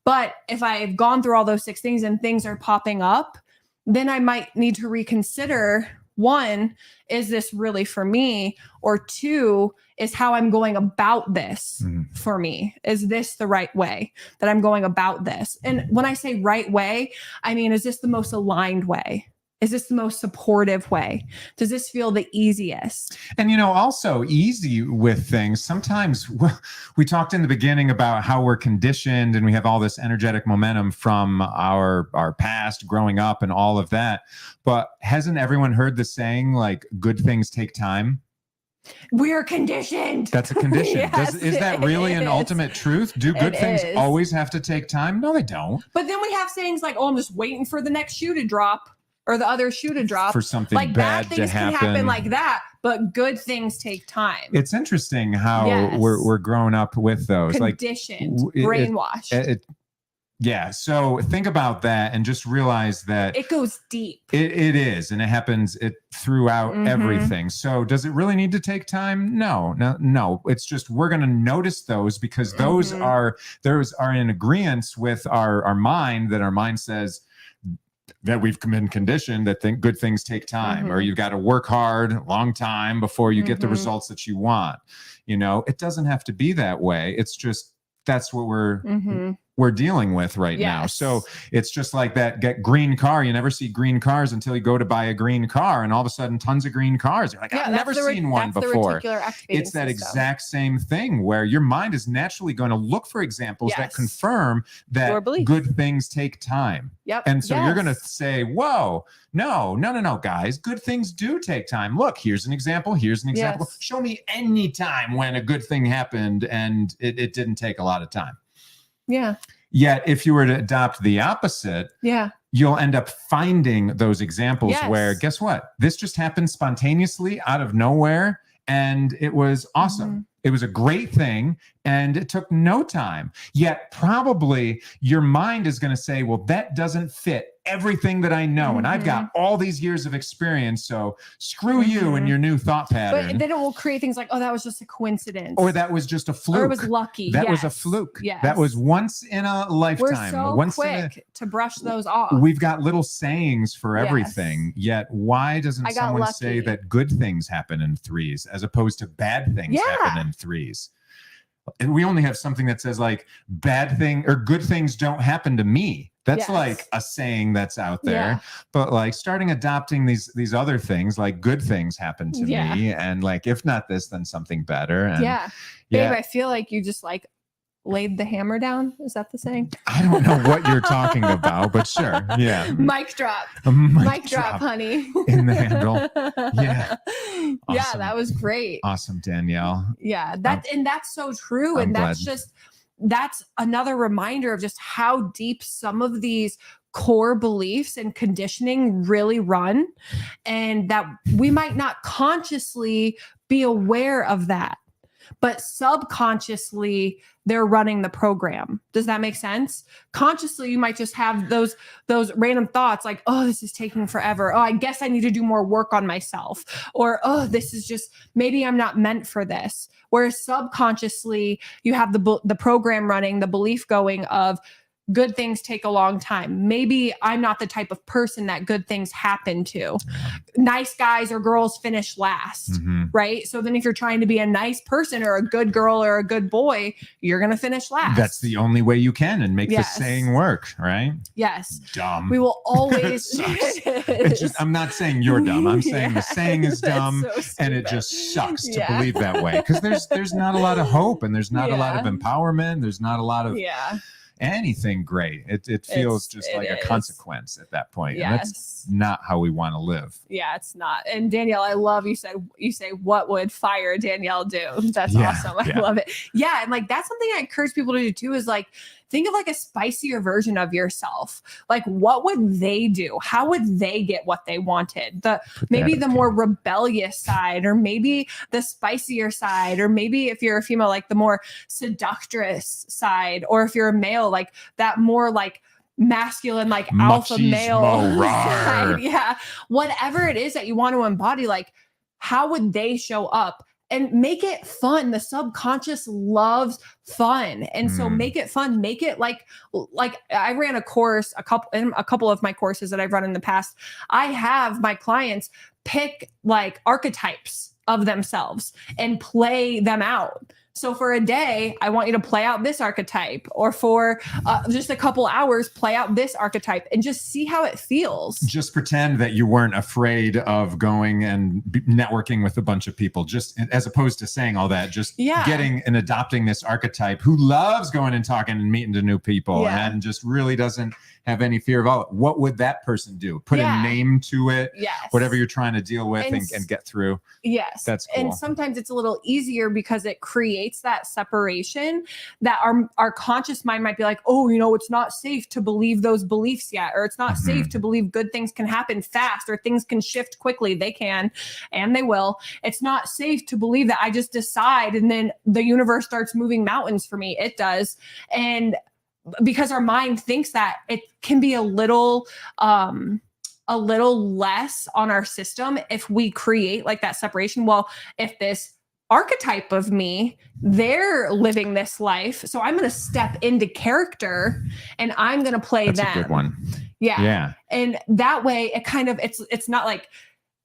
But if I've gone through all those 6 things and things are popping up, then I might need to reconsider, 1, is this really for me? Or 2, is how I'm going about this for me. Is this the right way that I'm going about this? And when I say right way, I mean, is this the most aligned way? Is this the most supportive way? Does this feel the easiest? And, also easy with things. Sometimes we talked in the beginning about how we're conditioned and we have all this energetic momentum from our past growing up and all of that. But hasn't everyone heard the saying, good things take time? We're conditioned. That's a condition. Yes, is that really an ultimate truth? Do good things always have to take time? No, they don't. But then we have sayings like, oh, I'm just waiting for the next shoe to drop. Or the other shoe to drop. For something bad things to happen. Can happen like that, but good things take time. It's interesting how we're growing up with those. Conditioned, brainwashed. Yeah. So think about that and just realize that it goes deep. It is. And it happens throughout everything. So does it really need to take time? No. It's just, we're going to notice those because those are in agreement with our mind, that our mind says, that we've been conditioned that good things take time, or you've got to work hard a long time before you get the results that you want. It doesn't have to be that way. It's just, that's what we're dealing with right now. So it's just like that green car. You never see green cars until you go to buy a green car, and all of a sudden tons of green cars. You're like, I've never seen one before. It's that exact same thing where your mind is naturally going to look for examples that confirm that good things take time. And so you're going to say, whoa, no, guys, good things do take time. Look, here's an example. Here's an example. Show me any time when a good thing happened and it didn't take a lot of time. Yeah. Yet if you were to adopt the opposite, you'll end up finding those examples where, guess what? This just happened spontaneously out of nowhere. And it was awesome. It was a great thing. And it took no time. Yet probably your mind is going to say, well, that doesn't fit everything that I know. And I've got all these years of experience. So screw you and your new thought pattern. But then it will create things like, oh, that was just a coincidence. Or that was just a fluke. Or it was lucky. That was a fluke. That was once in a lifetime. We're so quick to brush those off. We've got little sayings for everything. Yet why doesn't someone say that good things happen in threes as opposed to bad things happen in threes? And we only have something that says bad thing or good things don't happen to me. That's like a saying that's out there. Yeah. But like starting adopting these other things, like good things happen to me. And like, if not this, then something better. And Babe, I feel like you just like laid the hammer down. Is that the saying? I don't know what you're talking about, but sure. Yeah. Mic drop. Mic drop, honey. In the handle. Yeah. Yeah, Awesome. that was great. Awesome, Danielle. Yeah, that's so true. I'm And that's another reminder of just how deep some of these core beliefs and conditioning really run, and that we might not consciously be aware of that, but subconsciously they're running the program. Does that make sense? Consciously, you might just have those random thoughts like, oh, this is taking forever. Oh, I guess I need to do more work on myself. Or, oh, this is just, maybe I'm not meant for this. Whereas subconsciously, you have the program running, the belief going of, good things take a long time. Maybe I'm not the type of person that good things happen to. Nice guys or girls finish last, right? So then if you're trying to be a nice person or a good girl or a good boy, you're going to finish last. That's the only way you can and make the saying work, right? Yes. Dumb. We will always. It's just, I'm not saying you're dumb. I'm saying the saying is dumb, and it just sucks to believe that way, because there's not a lot of hope, and there's not a lot of empowerment. There's not a lot of anything great. It feels just like a consequence at that point. And that's not how we want to live. Yeah, it's not. And Danielle, I love you say, what would fire Danielle do? That's awesome. I love it. Yeah. And like, that's something I encourage people to do too, is like, think of like a spicier version of yourself. Like, what would they do? How would they get what they wanted? Maybe the more rebellious side, or maybe the spicier side, or maybe if you're a female, like the more seductress side, or if you're a male, like that more like masculine, like alpha male side. Yeah. Whatever it is that you want to embody, like how would they show up? And make it fun. The subconscious loves fun. And so make it fun. Make it like I ran a course, a couple of my courses that I've run in the past. I have my clients pick like archetypes of themselves and play them out. So for a day, I want you to play out this archetype, or for just a couple hours, play out this archetype, and just see how it feels. Just pretend that you weren't afraid of going and networking with a bunch of people, just as opposed to saying all that, just getting and adopting this archetype who loves going and talking and meeting to new people and just really doesn't have any fear of all. What would that person do? Put a name to it, whatever you're trying to deal with and get through. Yes. That's cool. And sometimes it's a little easier because it creates that separation that our conscious mind might be like, oh, it's not safe to believe those beliefs yet, or it's not safe to believe good things can happen fast, or things can shift quickly. They can, and they will. It's not safe to believe that I just decide and then the universe starts moving mountains for me. It does. And because our mind thinks that, it can be a little less on our system if we create like that separation. Well, if this archetype of me, they're living this life, so I'm going to step into character and I'm going to play them. That's a good one. Yeah. And that way it kind of, it's not like,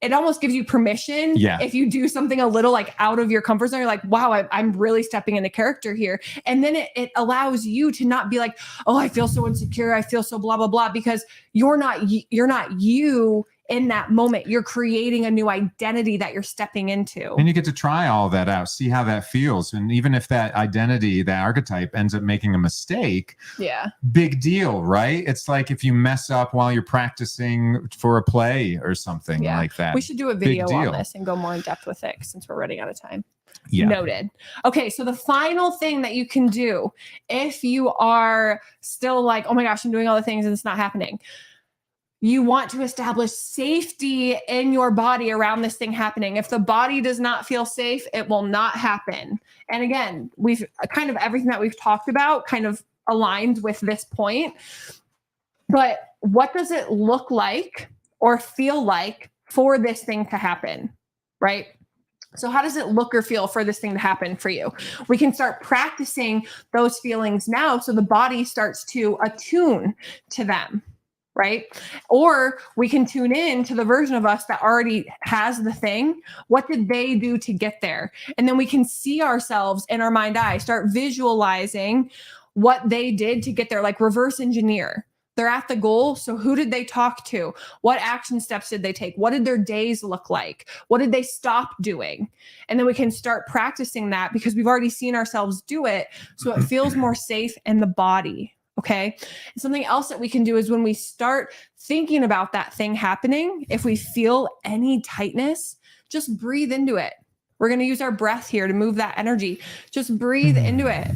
it almost gives you permission. If you do something a little like out of your comfort zone, you're like, wow, I'm really stepping into character here. And then it allows you to not be like, oh, I feel so insecure, I feel so blah, blah, blah, because you're not you in that moment. You're creating a new identity that you're stepping into. And you get to try all that out, see how that feels. And even if that identity, that archetype ends up making a mistake, big deal, right? It's like if you mess up while you're practicing for a play or something like that. We should do a video on this and go more in depth with it since we're running out of time. Noted. Okay, so the final thing that you can do if you are still like, oh my gosh, I'm doing all the things and it's not happening. You want to establish safety in your body around this thing happening. If the body does not feel safe, it will not happen. And again, we've kind of everything that we've talked about kind of aligned with this point. But what does it look like or feel like for this thing to happen, right? So how does it look or feel for this thing to happen for you? We can start practicing those feelings now so the body starts to attune to them. Right? Or we can tune in to the version of us that already has the thing. What did they do to get there? And then we can see ourselves in our mind eye, start visualizing what they did to get there, like reverse engineer They're at the goal. So who did they talk to? What action steps did they take? What did their days look like? What did they stop doing? And then we can start practicing that because we've already seen ourselves do it. So it feels more safe in the body. Okay. And something else that we can do is when we start thinking about that thing happening, if we feel any tightness, just breathe into it. We're going to use our breath here to move that energy. Just breathe into it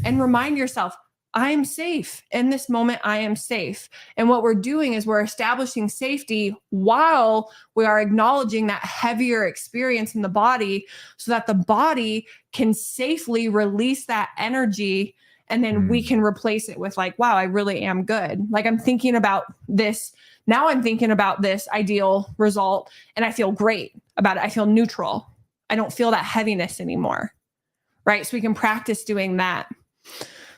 and remind yourself, I'm safe. In this moment, I am safe. And what we're doing is we're establishing safety while we are acknowledging that heavier experience in the body so that the body can safely release that energy. And then we can replace it with like, wow, I really am good. Like I'm thinking about this. Now I'm thinking about this ideal result and I feel great about it. I feel neutral. I don't feel that heaviness anymore. Right. So we can practice doing that.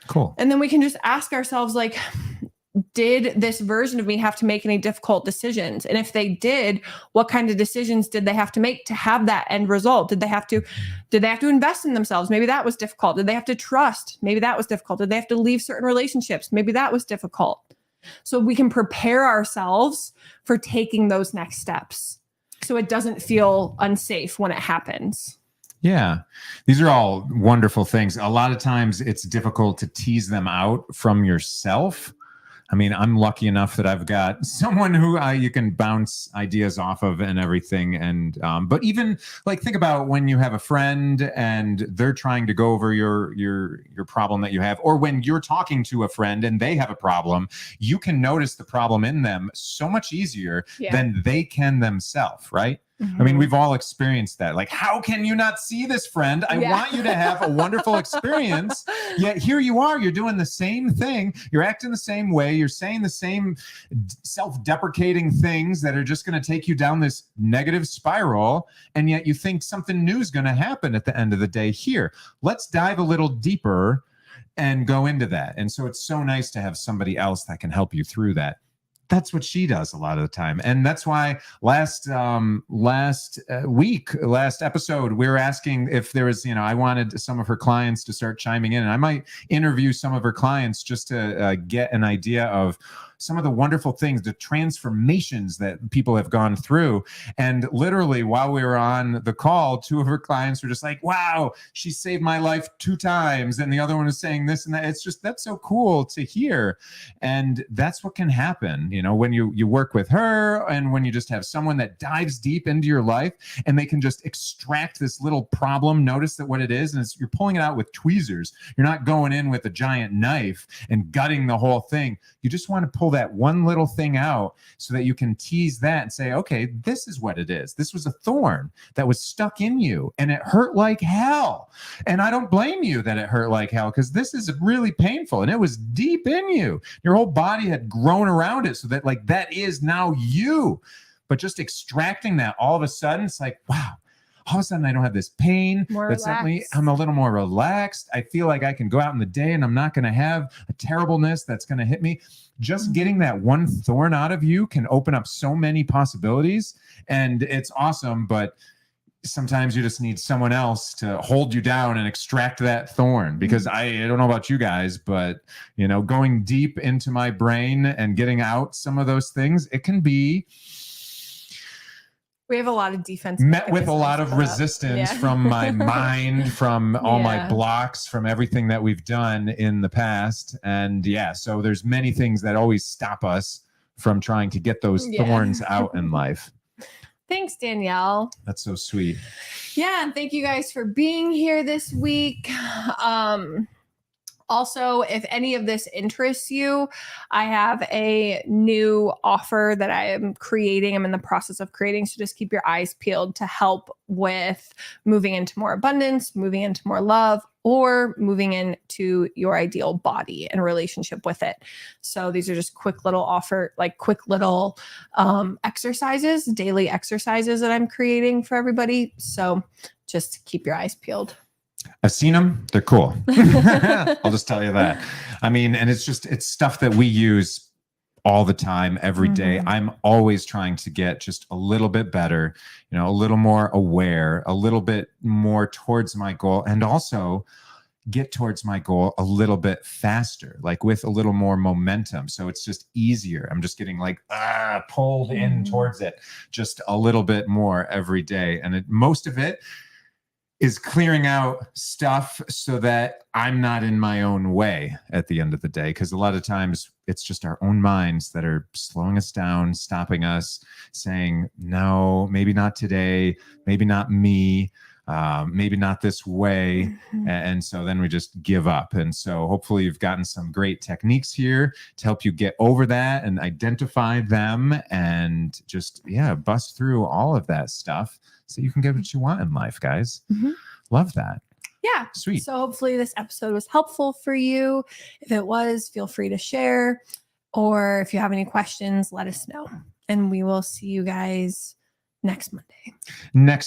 Cool. And then we can just ask ourselves, like, did this version of me have to make any difficult decisions? And if they did, what kind of decisions did they have to make to have that end result? Did they have to invest in themselves? Maybe that was difficult. Did they have to trust? Maybe that was difficult. Did they have to leave certain relationships? Maybe that was difficult. So we can prepare ourselves for taking those next steps so it doesn't feel unsafe when it happens. Yeah, these are all wonderful things. A lot of times it's difficult to tease them out from yourself. I mean, I'm lucky enough that I've got someone who you can bounce ideas off of and everything. And but even like think about when you have a friend and they're trying to go over your problem that you have, or when you're talking to a friend and they have a problem, you can notice the problem in them so much easier than they can themselves, right? I mean, we've all experienced that. Like, how can you not see this, friend? I want you to have a wonderful experience. Yet here you are, you're doing the same thing. You're acting the same way. You're saying the same self-deprecating things that are just going to take you down this negative spiral. And yet you think something new is going to happen at the end of the day. Here, let's dive a little deeper and go into that. And so it's so nice to have somebody else that can help you through that. That's what she does a lot of the time. And that's why last episode, we were asking if there was, I wanted some of her clients to start chiming in, and I might interview some of her clients just to get an idea of some of the wonderful things, the transformations that people have gone through. And literally while we were on the call, two of her clients were just like, wow, she saved my life 2 times. And the other one was saying this and that. It's just, that's so cool to hear. And that's what can happen, when you work with her and when you just have someone that dives deep into your life and they can just extract this little problem, notice that what it is, and you're pulling it out with tweezers. You're not going in with a giant knife and gutting the whole thing. You just want to pull that one little thing out so that you can tease that and say, okay, this is what it is. This was a thorn that was stuck in you and it hurt like hell. And I don't blame you that it hurt like hell, because this is really painful and it was deep in you. Your whole body had grown around it so that like that is now you. But just extracting that, all of a sudden, it's like, wow. All of a sudden, I don't have this pain, but suddenly I'm a little more relaxed. I feel like I can go out in the day and I'm not going to have a terribleness that's going to hit me. Just getting that one thorn out of you can open up so many possibilities, and it's awesome. But sometimes you just need someone else to hold you down and extract that thorn, because I don't know about you guys, but going deep into my brain and getting out some of those things, it can be... We have a lot of defense. Met with a lot of resistance from my mind, from all my blocks, from everything that we've done in the past. And so there's many things that always stop us from trying to get those thorns out in life. Thanks, Danielle. That's so sweet. Yeah. And thank you guys for being here this week. Also, if any of this interests you, I have a new offer that I am creating. I'm in the process of creating. So just keep your eyes peeled to help with moving into more abundance, moving into more love, or moving into your ideal body and relationship with it. So these are just quick little exercises, daily exercises that I'm creating for everybody. So just keep your eyes peeled. I've seen them. They're cool. I'll just tell you that. I mean, and it's stuff that we use all the time, every day. I'm always trying to get just a little bit better, a little more aware, a little bit more towards my goal. And also, get towards my goal a little bit faster, like with a little more momentum. So it's just easier. I'm just getting like pulled in towards it just a little bit more every day. And most of it is clearing out stuff so that I'm not in my own way at the end of the day. Because a lot of times it's just our own minds that are slowing us down, stopping us, saying, no, maybe not today, maybe not me, maybe not this way. And so then we just give up. And so hopefully you've gotten some great techniques here to help you get over that and identify them and just, bust through all of that stuff so you can get what you want in life, guys. Love that. Yeah. Sweet. So hopefully this episode was helpful for you. If it was, feel free to share. Or if you have any questions, let us know. And we will see you guys next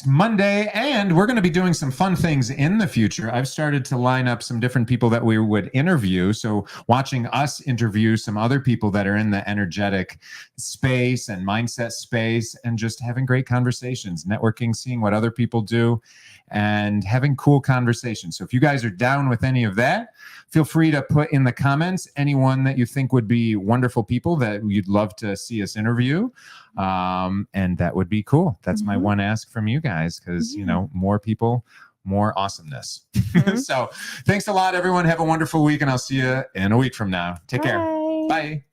Monday. And we're going to be doing some fun things in the future. I've started to line up some different people that we would interview. So watching us interview some other people that are in the energetic space and mindset space and just having great conversations, networking, seeing what other people do and having cool conversations. So if you guys are down with any of that, feel free to put in the comments anyone that you think would be wonderful people that you'd love to see us interview. And that would be cool. That's my one ask from you guys, because, more people, more awesomeness. So thanks a lot, everyone. Have a wonderful week, and I'll see you in a week from now. Take care. Bye.